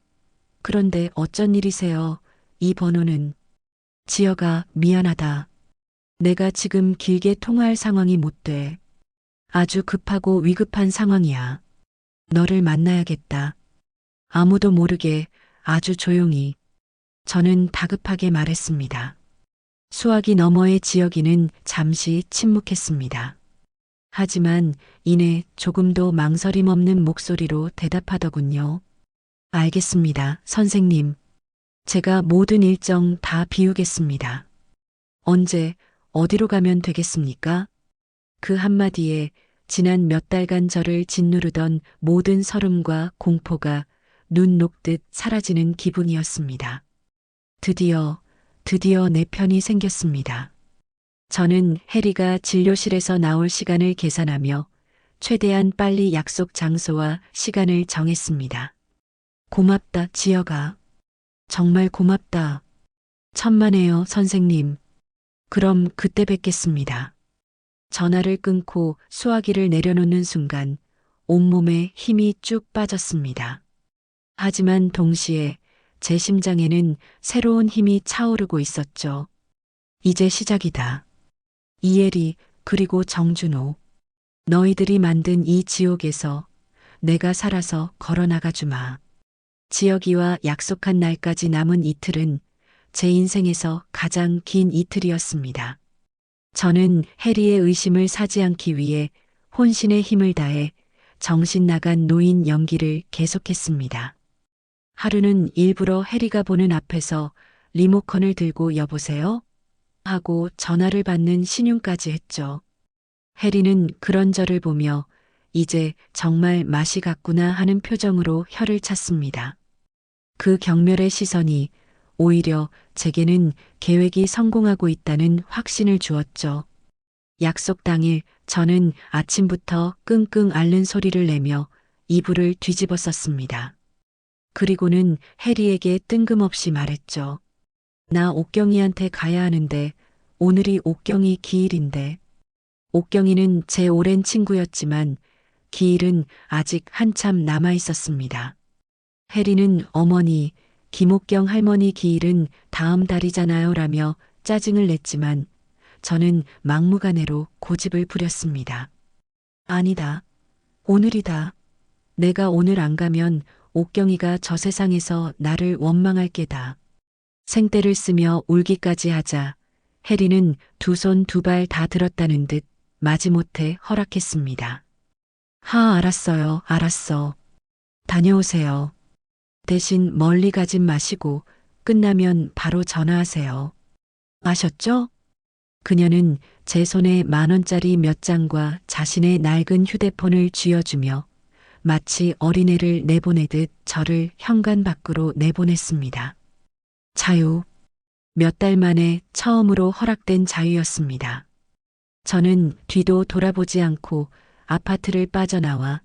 그런데 어쩐 일이세요? 이 번호는. 지여가 미안하다. 내가 지금 길게 통화할 상황이 못 돼. 아주 급하고 위급한 상황이야. 너를 만나야겠다. 아무도 모르게 아주 조용히. 저는 다급하게 말했습니다. 수화기 너머의 지여기는 잠시 침묵했습니다. 하지만 이내 조금도 망설임 없는 목소리로 대답하더군요. 알겠습니다, 선생님. 제가 모든 일정 다 비우겠습니다. 언제, 어디로 가면 되겠습니까? 그 한마디에 지난 몇 달간 저를 짓누르던 모든 설움과 공포가 눈 녹듯 사라지는 기분이었습니다. 드디어 내 편이 생겼습니다. 저는 해리가 진료실에서 나올 시간을 계산하며 최대한 빨리 약속 장소와 시간을 정했습니다. 고맙다, 지여가. 정말 고맙다. 천만에요, 선생님. 그럼 그때 뵙겠습니다. 전화를 끊고 수화기를 내려놓는 순간 온몸에 힘이 쭉 빠졌습니다. 하지만 동시에 제 심장에는 새로운 힘이 차오르고 있었죠. 이제 시작이다. 이혜리 그리고 정준호. 너희들이 만든 이 지옥에서 내가 살아서 걸어나가 주마. 지혁이와 약속한 날까지 남은 이틀은 제 인생에서 가장 긴 이틀이었습니다. 저는 해리의 의심을 사지 않기 위해 혼신의 힘을 다해 정신 나간 노인 연기를 계속했습니다. 하루는 일부러 해리가 보는 앞에서 리모컨을 들고 여보세요? 하고 전화를 받는 신용까지 했죠. 해리는 그런 저를 보며 이제 정말 맛이 갔구나 하는 표정으로 혀를 찼습니다. 그 경멸의 시선이 오히려 제게는 계획이 성공하고 있다는 확신을 주었죠. 약속 당일 저는 아침부터 끙끙 앓는 소리를 내며 이불을 뒤집어 썼습니다. 그리고는 해리에게 뜬금없이 말했죠. 나 옥경이한테 가야 하는데 오늘이 옥경이 기일인데. 옥경이는 제 오랜 친구였지만 기일은 아직 한참 남아 있었습니다. 해리는 어머니, 김옥경 할머니 기일은 다음 달이잖아요 라며 짜증을 냈지만 저는 막무가내로 고집을 부렸습니다. 아니다. 오늘이다. 내가 오늘 안 가면 옥경이가 저 세상에서 나를 원망할 게다. 생떼를 쓰며 울기까지 하자 해리는 두 손 두 발 다 들었다는 듯 마지못해 허락했습니다. 알았어요. 알았어. 다녀오세요. 대신 멀리 가진 마시고 끝나면 바로 전화하세요. 아셨죠? 그녀는 제 손에 10,000원짜리 몇 장과 자신의 낡은 휴대폰을 쥐어주며 마치 어린애를 내보내듯 저를 현관 밖으로 내보냈습니다. 자유. 몇 달 만에 처음으로 허락된 자유였습니다. 저는 뒤도 돌아보지 않고 아파트를 빠져나와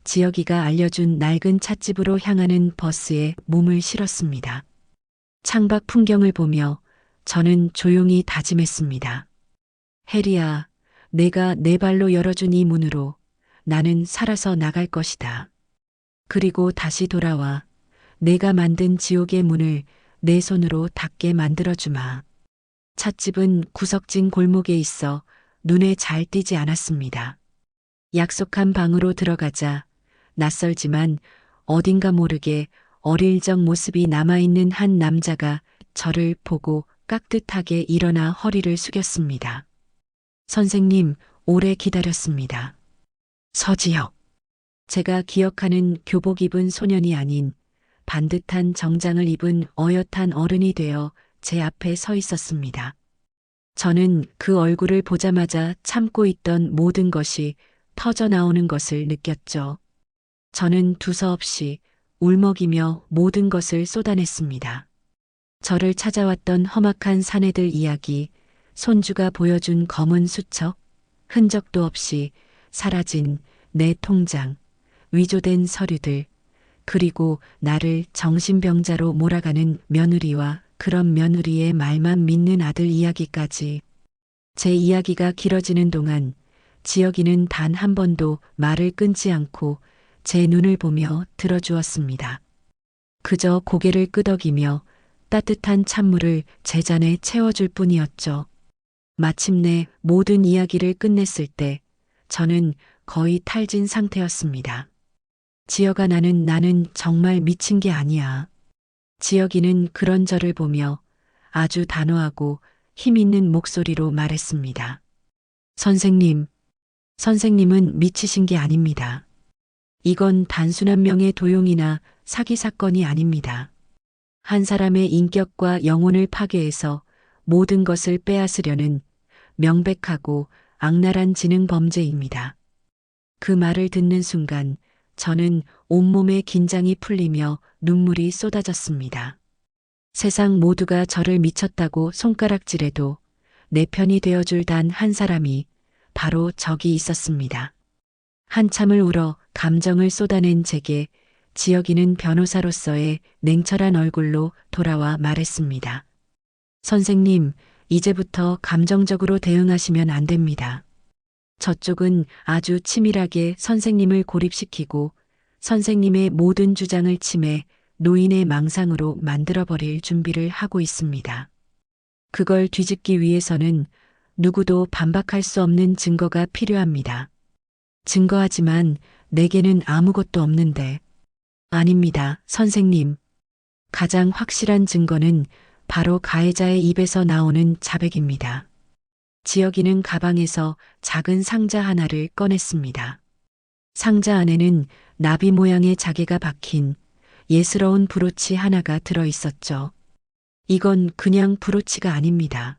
지혁이가 알려준 낡은 찻집으로 향하는 버스에 몸을 실었습니다. 창밖 풍경을 보며 저는 조용히 다짐했습니다. 혜리야, 내가 내 발로 열어준 이 문으로 나는 살아서 나갈 것이다. 그리고 다시 돌아와 내가 만든 지옥의 문을 내 손으로 닫게 만들어주마. 찻집은 구석진 골목에 있어 눈에 잘 띄지 않았습니다. 약속한 방으로 들어가자 낯설지만 어딘가 모르게 어릴 적 모습이 남아있는 한 남자가 저를 보고 깍듯하게 일어나 허리를 숙였습니다. 선생님, 오래 기다렸습니다. 서지혁. 제가 기억하는 교복 입은 소년이 아닌 반듯한 정장을 입은 어엿한 어른이 되어 제 앞에 서 있었습니다. 저는 그 얼굴을 보자마자 참고 있던 모든 것이 터져 나오는 것을 느꼈죠. 저는 두서없이 울먹이며 모든 것을 쏟아냈습니다. 저를 찾아왔던 험악한 사내들 이야기, 손주가 보여준 검은 수첩, 흔적도 없이 사라진 내 통장, 위조된 서류들, 그리고 나를 정신병자로 몰아가는 며느리와 그런 며느리의 말만 믿는 아들 이야기까지. 제 이야기가 길어지는 동안 지혁이는 단 한 번도 말을 끊지 않고 제 눈을 보며 들어주었습니다. 그저 고개를 끄덕이며 따뜻한 찬물을 제 잔에 채워줄 뿐이었죠. 마침내 모든 이야기를 끝냈을 때 저는 거의 탈진 상태였습니다. 지혁아, 나는 정말 미친 게 아니야. 지혁이는 그런 저를 보며 아주 단호하고 힘 있는 목소리로 말했습니다. 선생님은 미치신 게 아닙니다. 이건 단순한 명의 도용이나 사기 사건이 아닙니다. 한 사람의 인격과 영혼을 파괴해서 모든 것을 빼앗으려는 명백하고 악랄한 지능 범죄입니다. 그 말을 듣는 순간 저는 온몸의 긴장이 풀리며 눈물이 쏟아졌습니다. 세상 모두가 저를 미쳤다고 손가락질해도 내 편이 되어줄 단 한 사람이 바로 저기 있었습니다. 한참을 울어 감정을 쏟아낸 제게 지혁이는 변호사로서의 냉철한 얼굴로 돌아와 말했습니다. 선생님, 이제부터 감정적으로 대응하시면 안 됩니다. 저쪽은 아주 치밀하게 선생님을 고립시키고 선생님의 모든 주장을 침해 노인의 망상으로 만들어버릴 준비를 하고 있습니다. 그걸 뒤집기 위해서는 누구도 반박할 수 없는 증거가 필요합니다. 증거하지만 내게는 아무것도 없는데. 아닙니다, 선생님. 가장 확실한 증거는 바로 가해자의 입에서 나오는 자백입니다. 지혁이는 가방에서 작은 상자 하나를 꺼냈습니다. 상자 안에는 나비 모양의 자개가 박힌 예스러운 브로치 하나가 들어 있었죠. 이건 그냥 브로치가 아닙니다.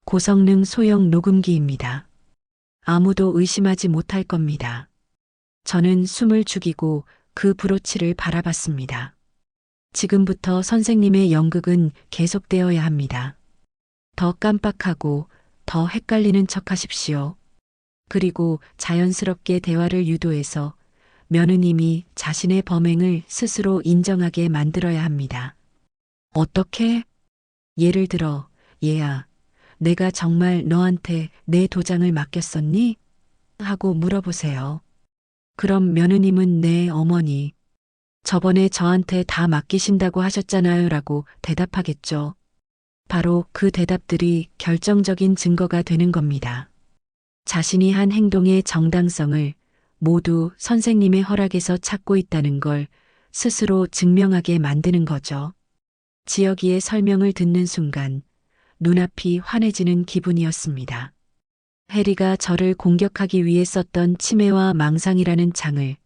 고성능 소형 녹음기입니다. 아무도 의심하지 못할 겁니다. 저는 숨을 죽이고 그 브로치를 바라봤습니다. 지금부터 선생님의 연극은 계속되어야 합니다. 더 깜빡하고 더 헷갈리는 척 하십시오. 그리고 자연스럽게 대화를 유도해서 며느님이 자신의 범행을 스스로 인정하게 만들어야 합니다. 어떻게? 예를 들어, 얘야, 내가 정말 너한테 내 도장을 맡겼었니? 하고 물어보세요. 그럼 며느님은 내 어머니. 저번에 저한테 다 맡기신다고 하셨잖아요 라고 대답하겠죠. 바로 그 대답들이 결정적인 증거가 되는 겁니다. 자신이 한 행동의 정당성을 모두 선생님의 허락에서 찾고 있다는 걸 스스로 증명하게 만드는 거죠. 지혁이의 설명을 듣는 순간 눈앞이 환해지는 기분이었습니다. 해리가 저를 공격하기 위해 썼던 치매와 망상이라는 창을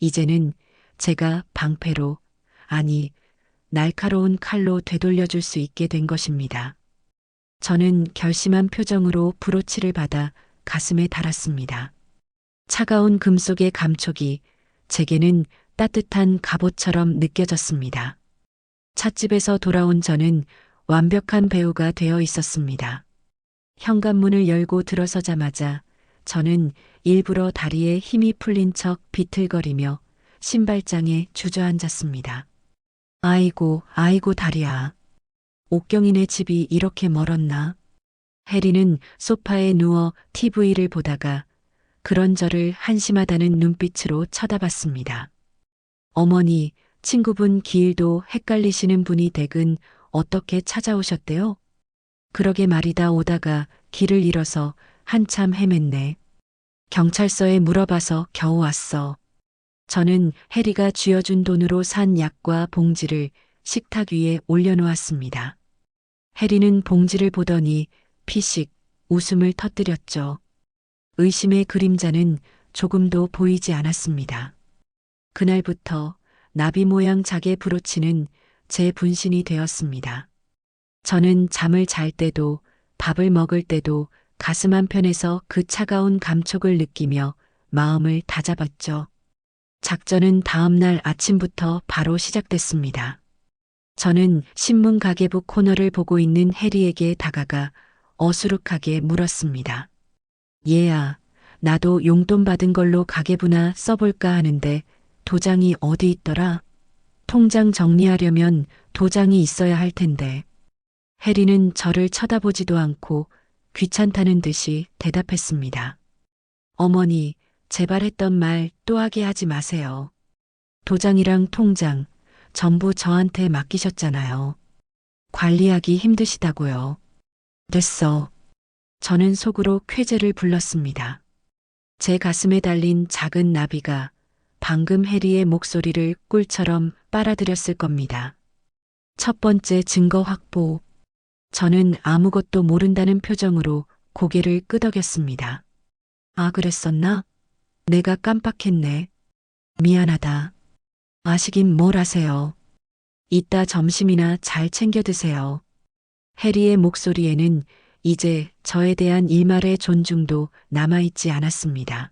이제는 제가 방패로, 아니, 날카로운 칼로 되돌려줄 수 있게 된 것입니다. 저는 결심한 표정으로 브로치를 받아 가슴에 달았습니다. 차가운 금속의 감촉이 제게는 따뜻한 갑옷처럼 느껴졌습니다. 찻집에서 돌아온 저는 완벽한 배우가 되어 있었습니다. 현관문을 열고 들어서자마자 저는 일부러 다리에 힘이 풀린 척 비틀거리며 신발장에 주저앉았습니다. 아이고, 아이고 다리야. 옥경이네 집이 이렇게 멀었나? 해리는 소파에 누워 TV를 보다가 그런 저를 한심하다는 눈빛으로 쳐다봤습니다. 어머니, 친구분 기일도 헷갈리시는 분이 댁은 어떻게 찾아오셨대요? 그러게 말이다 오다가 길을 잃어서 한참 헤맸네. 경찰서에 물어봐서 겨우 왔어. 저는 해리가 쥐어준 돈으로 산 약과 봉지를 식탁 위에 올려놓았습니다. 해리는 봉지를 보더니 피식 웃음을 터뜨렸죠. 의심의 그림자는 조금도 보이지 않았습니다. 그날부터 나비 모양 자개 브로치는 제 분신이 되었습니다. 저는 잠을 잘 때도 밥을 먹을 때도 가슴 한편에서 그 차가운 감촉을 느끼며 마음을 다잡았죠. 작전은 다음 날 아침부터 바로 시작됐습니다. 저는 신문 가계부 코너를 보고 있는 해리에게 다가가 어수룩하게 물었습니다. 얘야, 나도 용돈 받은 걸로 가계부나 써볼까 하는데 도장이 어디 있더라? 통장 정리하려면 도장이 있어야 할 텐데. 해리는 저를 쳐다보지도 않고 귀찮다는 듯이 대답했습니다. 어머니, 제발 했던 말 또 하게 하지 마세요. 도장이랑 통장 전부 저한테 맡기셨잖아요. 관리하기 힘드시다고요. 됐어. 저는 속으로 쾌재를 불렀습니다. 제 가슴에 달린 작은 나비가 방금 해리의 목소리를 꿀처럼 빨아들였을 겁니다. 첫 번째 증거 확보. 저는 아무것도 모른다는 표정으로 고개를 끄덕였습니다. 아, 그랬었나? 내가 깜빡했네. 미안하다. 아시긴 뭘 아세요. 이따 점심이나 잘 챙겨 드세요. 해리의 목소리에는 이제 저에 대한 일말의 존중도 남아있지 않았습니다.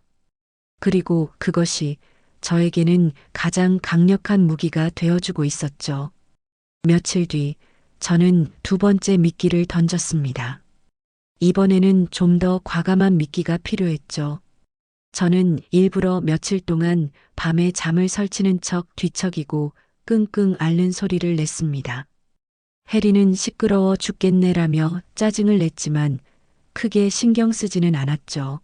그리고 그것이 저에게는 가장 강력한 무기가 되어주고 있었죠. 며칠 뒤 저는 두 번째 미끼를 던졌습니다. 이번에는 좀 더 과감한 미끼가 필요했죠. 저는 일부러 며칠 동안 밤에 잠을 설치는 척 뒤척이고 끙끙 앓는 소리를 냈습니다. 해리는 시끄러워 죽겠네라며 짜증을 냈지만 크게 신경 쓰지는 않았죠.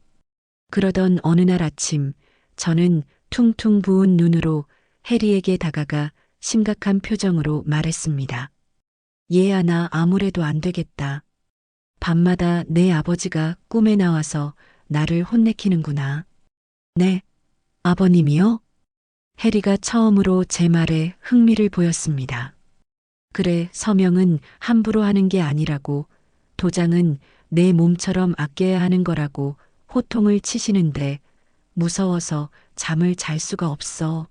그러던 어느 날 아침 저는 퉁퉁 부은 눈으로 해리에게 다가가 심각한 표정으로 말했습니다. 얘야, 나 아무래도 안 되겠다. 밤마다 내 아버지가 꿈에 나와서 나를 혼내키는구나. 네, 아버님이요? 해리가 처음으로 제 말에 흥미를 보였습니다. 그래, 서명은 함부로 하는 게 아니라고, 도장은 내 몸처럼 아껴야 하는 거라고 호통을 치시는데 무서워서 잠을 잘 수가 없어.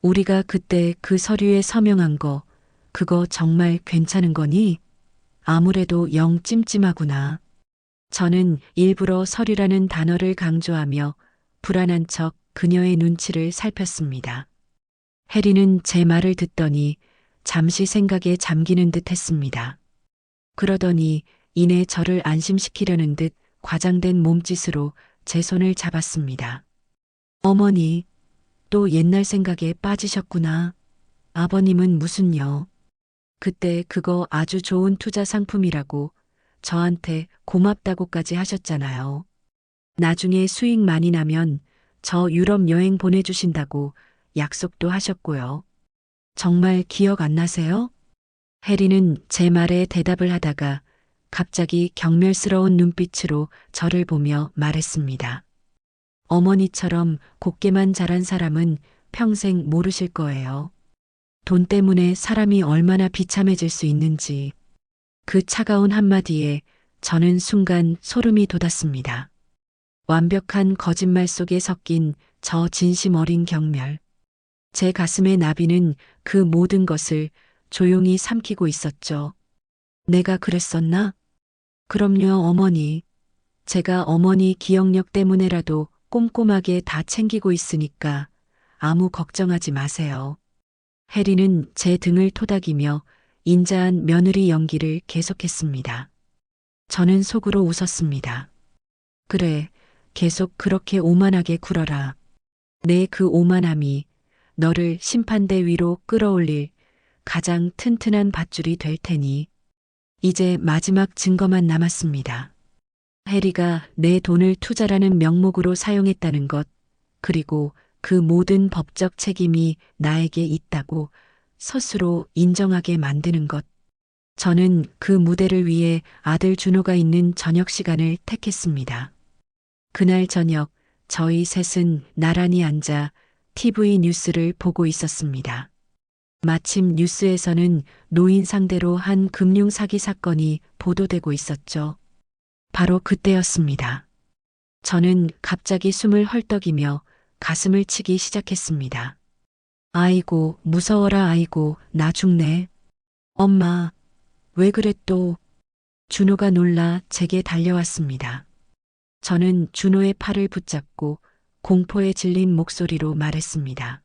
우리가 그때 그 서류에 서명한 거, 그거 정말 괜찮은 거니? 아무래도 영 찜찜하구나. 저는 일부러 서류라는 단어를 강조하며 불안한 척 그녀의 눈치를 살폈습니다. 해리는 제 말을 듣더니 잠시 생각에 잠기는 듯 했습니다. 그러더니 이내 저를 안심시키려는 듯 과장된 몸짓으로 제 손을 잡았습니다. 어머니, 또 옛날 생각에 빠지셨구나. 아버님은 무슨요? 그때 그거 아주 좋은 투자 상품이라고 저한테 고맙다고까지 하셨잖아요. 나중에 수익 많이 나면 저 유럽 여행 보내주신다고 약속도 하셨고요. 정말 기억 안 나세요? 해리는 제 말에 대답을 하다가 갑자기 경멸스러운 눈빛으로 저를 보며 말했습니다. 어머니처럼 곱게만 자란 사람은 평생 모르실 거예요. 돈 때문에 사람이 얼마나 비참해질 수 있는지. 그 차가운 한마디에 저는 순간 소름이 돋았습니다. 완벽한 거짓말 속에 섞인 저 진심 어린 경멸. 제 가슴의 나비는 그 모든 것을 조용히 삼키고 있었죠. 내가 그랬었나? 그럼요, 어머니. 제가 어머니 기억력 때문에라도 꼼꼼하게 다 챙기고 있으니까 아무 걱정하지 마세요. 해리는 제 등을 토닥이며 인자한 며느리 연기를 계속했습니다. 저는 속으로 웃었습니다. 그래, 계속 그렇게 오만하게 굴어라. 내 그 오만함이 너를 심판대 위로 끌어올릴 가장 튼튼한 밧줄이 될 테니 이제 마지막 증거만 남았습니다. 해리가 내 돈을 투자라는 명목으로 사용했다는 것, 그리고 그 모든 법적 책임이 나에게 있다고 스스로 인정하게 만드는 것. 저는 그 무대를 위해 아들 준호가 있는 저녁 시간을 택했습니다. 그날 저녁 저희 셋은 나란히 앉아 TV 뉴스를 보고 있었습니다. 마침 뉴스에서는 노인 상대로 한 금융 사기 사건이 보도되고 있었죠. 바로 그때였습니다. 저는 갑자기 숨을 헐떡이며 가슴을 치기 시작했습니다. 아이고, 무서워라, 아이고, 나 죽네. 엄마, 왜 그래 또? 준호가 놀라 제게 달려왔습니다. 저는 준호의 팔을 붙잡고 공포에 질린 목소리로 말했습니다.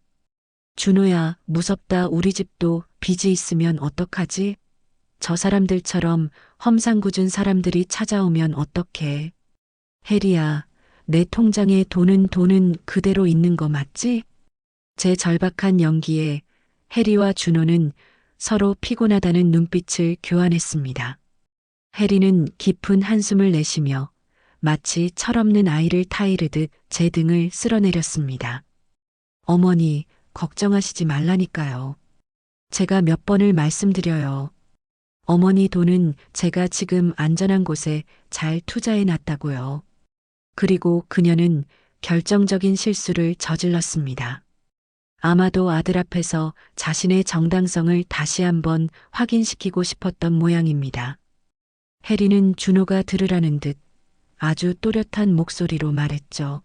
준호야, 무섭다. 우리 집도 빚이 있으면 어떡하지? 저 사람들처럼 험상궂은 사람들이 찾아오면 어떡해? 해리야, 내 통장에 돈은 그대로 있는 거 맞지? 제 절박한 연기에 해리와 준호는 서로 피곤하다는 눈빛을 교환했습니다. 해리는 깊은 한숨을 내쉬며 마치 철없는 아이를 타이르듯 제 등을 쓸어내렸습니다. 어머니, 걱정하시지 말라니까요. 제가 몇 번을 말씀드려요. 어머니 돈은 제가 지금 안전한 곳에 잘 투자해 놨다고요. 그리고 그녀는 결정적인 실수를 저질렀습니다. 아마도 아들 앞에서 자신의 정당성을 다시 한번 확인시키고 싶었던 모양입니다. 해리는 준호가 들으라는 듯 아주 또렷한 목소리로 말했죠.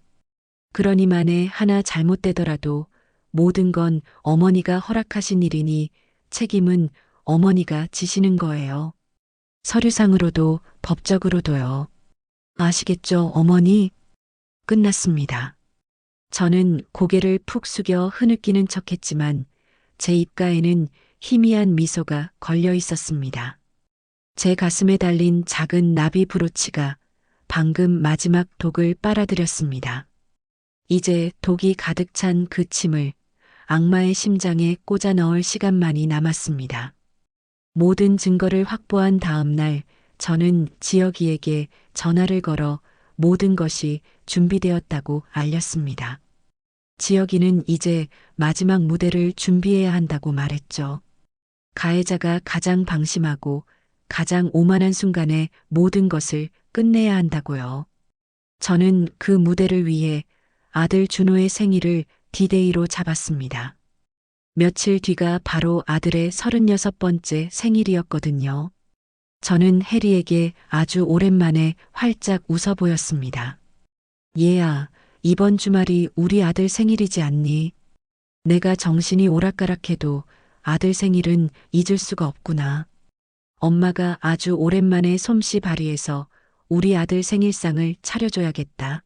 그러니 만에 하나 잘못되더라도 모든 건 어머니가 허락하신 일이니 책임은 어머니가 지시는 거예요. 서류상으로도 법적으로도요. 아시겠죠, 어머니? 끝났습니다. 저는 고개를 푹 숙여 흐느끼는 척했지만 제 입가에는 희미한 미소가 걸려 있었습니다. 제 가슴에 달린 작은 나비 브로치가 방금 마지막 독을 빨아들였습니다. 이제 독이 가득 찬 그 침을 악마의 심장에 꽂아 넣을 시간만이 남았습니다. 모든 증거를 확보한 다음 날 저는 지혁이에게 전화를 걸어 모든 것이 준비되었다고 알렸습니다. 지혁이는 이제 마지막 무대를 준비해야 한다고 말했죠. 가해자가 가장 방심하고 가장 오만한 순간에 모든 것을 끝내야 한다고요. 저는 그 무대를 위해 아들 준호의 생일을 디데이로 잡았습니다. 며칠 뒤가 바로 아들의 36번째 생일이었거든요. 저는 해리에게 아주 오랜만에 활짝 웃어 보였습니다. 얘야, 이번 주말이 우리 아들 생일이지 않니? 내가 정신이 오락가락해도 아들 생일은 잊을 수가 없구나. 엄마가 아주 오랜만에 솜씨 발휘해서 우리 아들 생일상을 차려줘야겠다.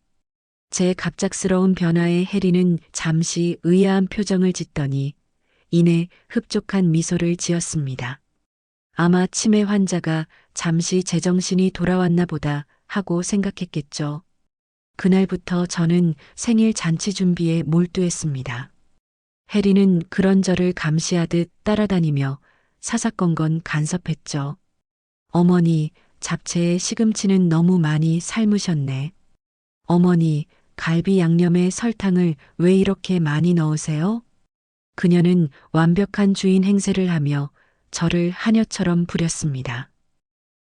제 갑작스러운 변화에 해리는 잠시 의아한 표정을 짓더니 이내 흡족한 미소를 지었습니다. 아마 치매 환자가 잠시 제정신이 돌아왔나 보다 하고 생각했겠죠. 그날부터 저는 생일 잔치 준비에 몰두했습니다. 해리는 그런 저를 감시하듯 따라다니며 사사건건 간섭했죠. 어머니, 잡채에 시금치는 너무 많이 삶으셨네. 어머니, 갈비 양념에 설탕을 왜 이렇게 많이 넣으세요? 그녀는 완벽한 주인 행세를 하며 저를 하녀처럼 부렸습니다.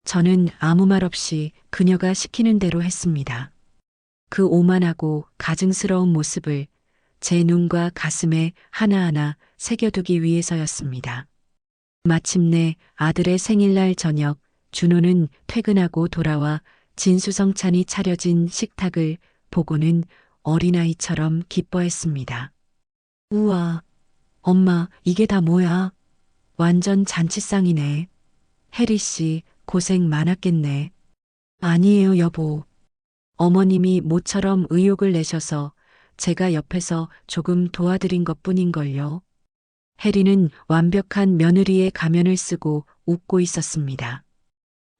저는 아무 말 없이 그녀가 시키는 대로 했습니다. 그 오만하고 가증스러운 모습을 제 눈과 가슴에 하나하나 새겨두기 위해서였습니다. 마침내 아들의 생일날 저녁 준호는 퇴근하고 돌아와 진수성찬이 차려진 식탁을 보고는 어린아이처럼 기뻐했습니다. 우와, 엄마, 이게 다 뭐야? 완전 잔치상이네. 혜리 씨, 고생 많았겠네. 아니에요, 여보. 어머님이 모처럼 의욕을 내셔서 제가 옆에서 조금 도와드린 것뿐인걸요. 혜리는 완벽한 며느리의 가면을 쓰고 웃고 있었습니다.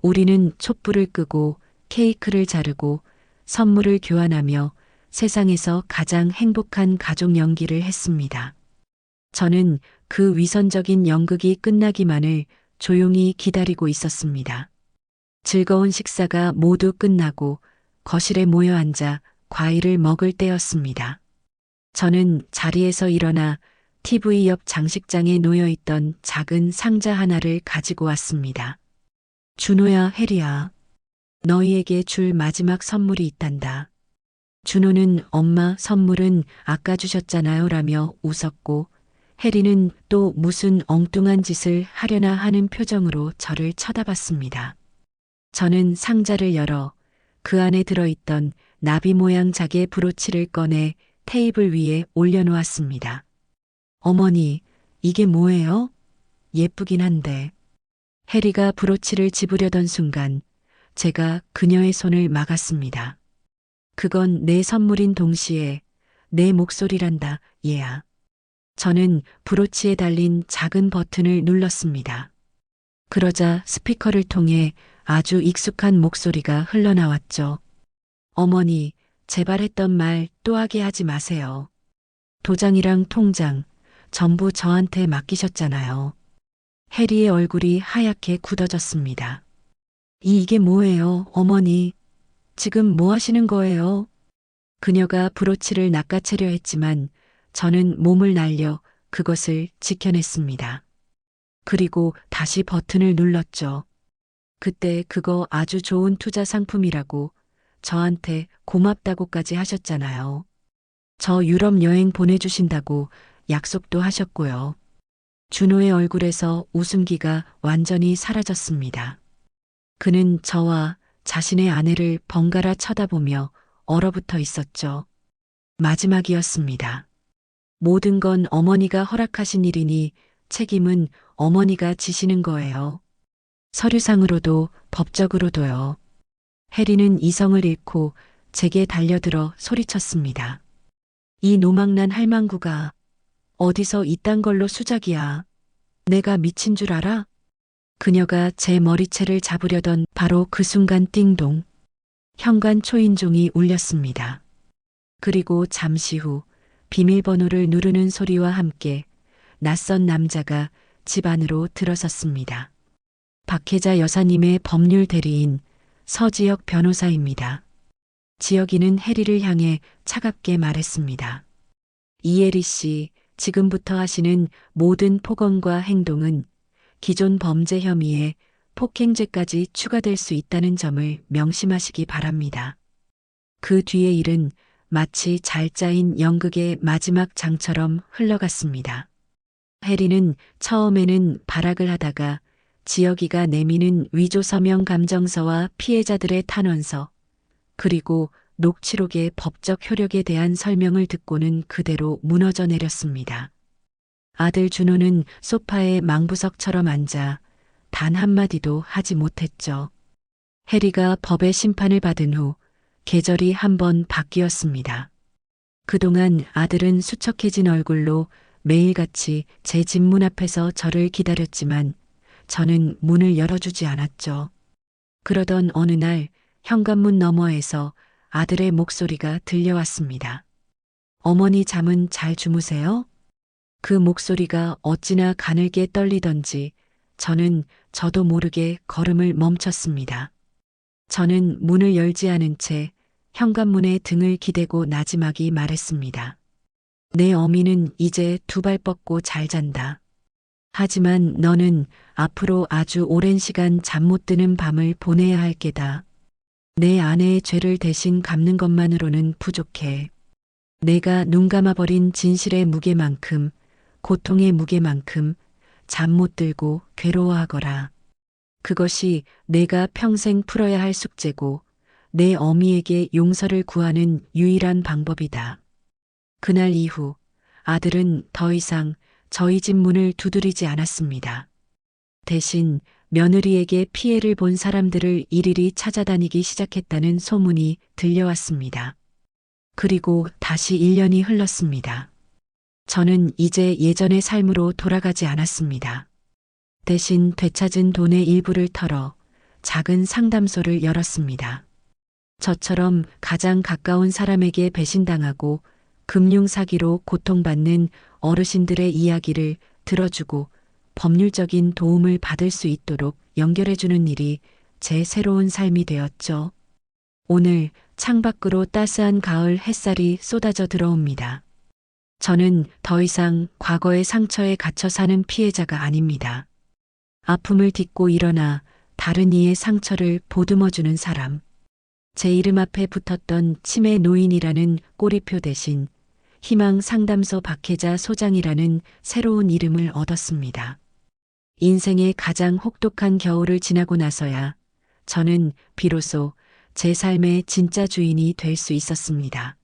우리는 촛불을 끄고 케이크를 자르고 선물을 교환하며 세상에서 가장 행복한 가족 연기를 했습니다. 저는 그 위선적인 연극이 끝나기만을 조용히 기다리고 있었습니다. 즐거운 식사가 모두 끝나고 거실에 모여 앉아 과일을 먹을 때였습니다. 저는 자리에서 일어나 TV 옆 장식장에 놓여 있던 작은 상자 하나를 가지고 왔습니다. 준호야, 혜리야. 너희에게 줄 마지막 선물이 있단다. 준호는 엄마 선물은 아까 주셨잖아요 라며 웃었고 혜리는 또 무슨 엉뚱한 짓을 하려나 하는 표정으로 저를 쳐다봤습니다. 저는 상자를 열어 그 안에 들어있던 나비 모양 자개 브로치를 꺼내 테이블 위에 올려놓았습니다. 어머니, 이게 뭐예요? 예쁘긴 한데. 혜리가 브로치를 집으려던 순간 제가 그녀의 손을 막았습니다. 그건 내 선물인 동시에 내 목소리란다, 얘야. 저는 브로치에 달린 작은 버튼을 눌렀습니다. 그러자 스피커를 통해 아주 익숙한 목소리가 흘러나왔죠. 어머니, 제발 했던 말 또 하게 하지 마세요. 도장이랑 통장 전부 저한테 맡기셨잖아요. 혜리의 얼굴이 하얗게 굳어졌습니다. 이게 뭐예요, 어머니? 지금 뭐 하시는 거예요? 그녀가 브로치를 낚아채려 했지만 저는 몸을 날려 그것을 지켜냈습니다. 그리고 다시 버튼을 눌렀죠. 그때 그거 아주 좋은 투자 상품이라고 저한테 고맙다고까지 하셨잖아요. 저 유럽 여행 보내주신다고 약속도 하셨고요. 준호의 얼굴에서 웃음기가 완전히 사라졌습니다. 그는 저와 자신의 아내를 번갈아 쳐다보며 얼어붙어 있었죠. 마지막이었습니다. 모든 건 어머니가 허락하신 일이니 책임은 어머니가 지시는 거예요. 서류상으로도 법적으로도요. 혜리는 이성을 잃고 제게 달려들어 소리쳤습니다. 이 노망난 할망구가 어디서 이딴 걸로 수작이야. 내가 미친 줄 알아? 그녀가 제 머리채를 잡으려던 바로 그 순간 띵동. 현관 초인종이 울렸습니다. 그리고 잠시 후 비밀번호를 누르는 소리와 함께 낯선 남자가 집 안으로 들어섰습니다. 박혜자 여사님의 법률 대리인 서지혁 변호사입니다. 지혁이는 혜리를 향해 차갑게 말했습니다. 이혜리 씨, 지금부터 하시는 모든 폭언과 행동은 기존 범죄 혐의에 폭행죄까지 추가될 수 있다는 점을 명심하시기 바랍니다. 그 뒤의 일은 마치 잘 짜인 연극의 마지막 장처럼 흘러갔습니다. 혜리는 처음에는 발악을 하다가 지혁이가 내미는 위조 서명 감정서와 피해자들의 탄원서, 그리고 녹취록의 법적 효력에 대한 설명을 듣고는 그대로 무너져 내렸습니다. 아들 준호는 소파에 망부석처럼 앉아 단 한마디도 하지 못했죠. 혜리가 법의 심판을 받은 후 계절이 한번 바뀌었습니다. 그동안 아들은 수척해진 얼굴로 매일같이 제 집 문 앞에서 저를 기다렸지만 저는 문을 열어주지 않았죠. 그러던 어느 날 현관문 너머에서 아들의 목소리가 들려왔습니다. 어머니 잠은 잘 주무세요? 그 목소리가 어찌나 가늘게 떨리던지 저는 저도 모르게 걸음을 멈췄습니다. 저는 문을 열지 않은 채 현관문에 등을 기대고 나지막이 말했습니다. 내 어미는 이제 두 발 뻗고 잘 잔다. 하지만 너는 앞으로 아주 오랜 시간 잠 못 드는 밤을 보내야 할 게다. 내 아내의 죄를 대신 갚는 것만으로는 부족해. 내가 눈 감아버린 진실의 무게만큼, 고통의 무게만큼 잠 못 들고 괴로워하거라. 그것이 내가 평생 풀어야 할 숙제고 내 어미에게 용서를 구하는 유일한 방법이다. 그날 이후 아들은 더 이상 저희 집 문을 두드리지 않았습니다. 대신 며느리에게 피해를 본 사람들을 일일이 찾아다니기 시작했다는 소문이 들려왔습니다. 그리고 다시 1년이 흘렀습니다. 저는 이제 예전의 삶으로 돌아가지 않았습니다. 대신 되찾은 돈의 일부를 털어 작은 상담소를 열었습니다. 저처럼 가장 가까운 사람에게 배신당하고 금융사기로 고통받는 어르신들의 이야기를 들어주고 법률적인 도움을 받을 수 있도록 연결해주는 일이 제 새로운 삶이 되었죠. 오늘 창밖으로 따스한 가을 햇살이 쏟아져 들어옵니다. 저는 더 이상 과거의 상처에 갇혀 사는 피해자가 아닙니다. 아픔을 딛고 일어나 다른 이의 상처를 보듬어주는 사람. 제 이름 앞에 붙었던 치매 노인이라는 꼬리표 대신 희망 상담소 박혜자 소장이라는 새로운 이름을 얻었습니다. 인생의 가장 혹독한 겨울을 지나고 나서야 저는 비로소 제 삶의 진짜 주인이 될 수 있었습니다.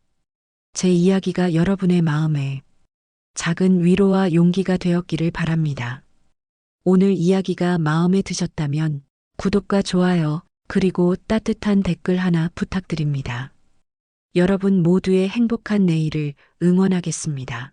제 이야기가 여러분의 마음에 작은 위로와 용기가 되었기를 바랍니다. 오늘 이야기가 마음에 드셨다면 구독과 좋아요, 그리고 따뜻한 댓글 하나 부탁드립니다. 여러분 모두의 행복한 내일을 응원하겠습니다.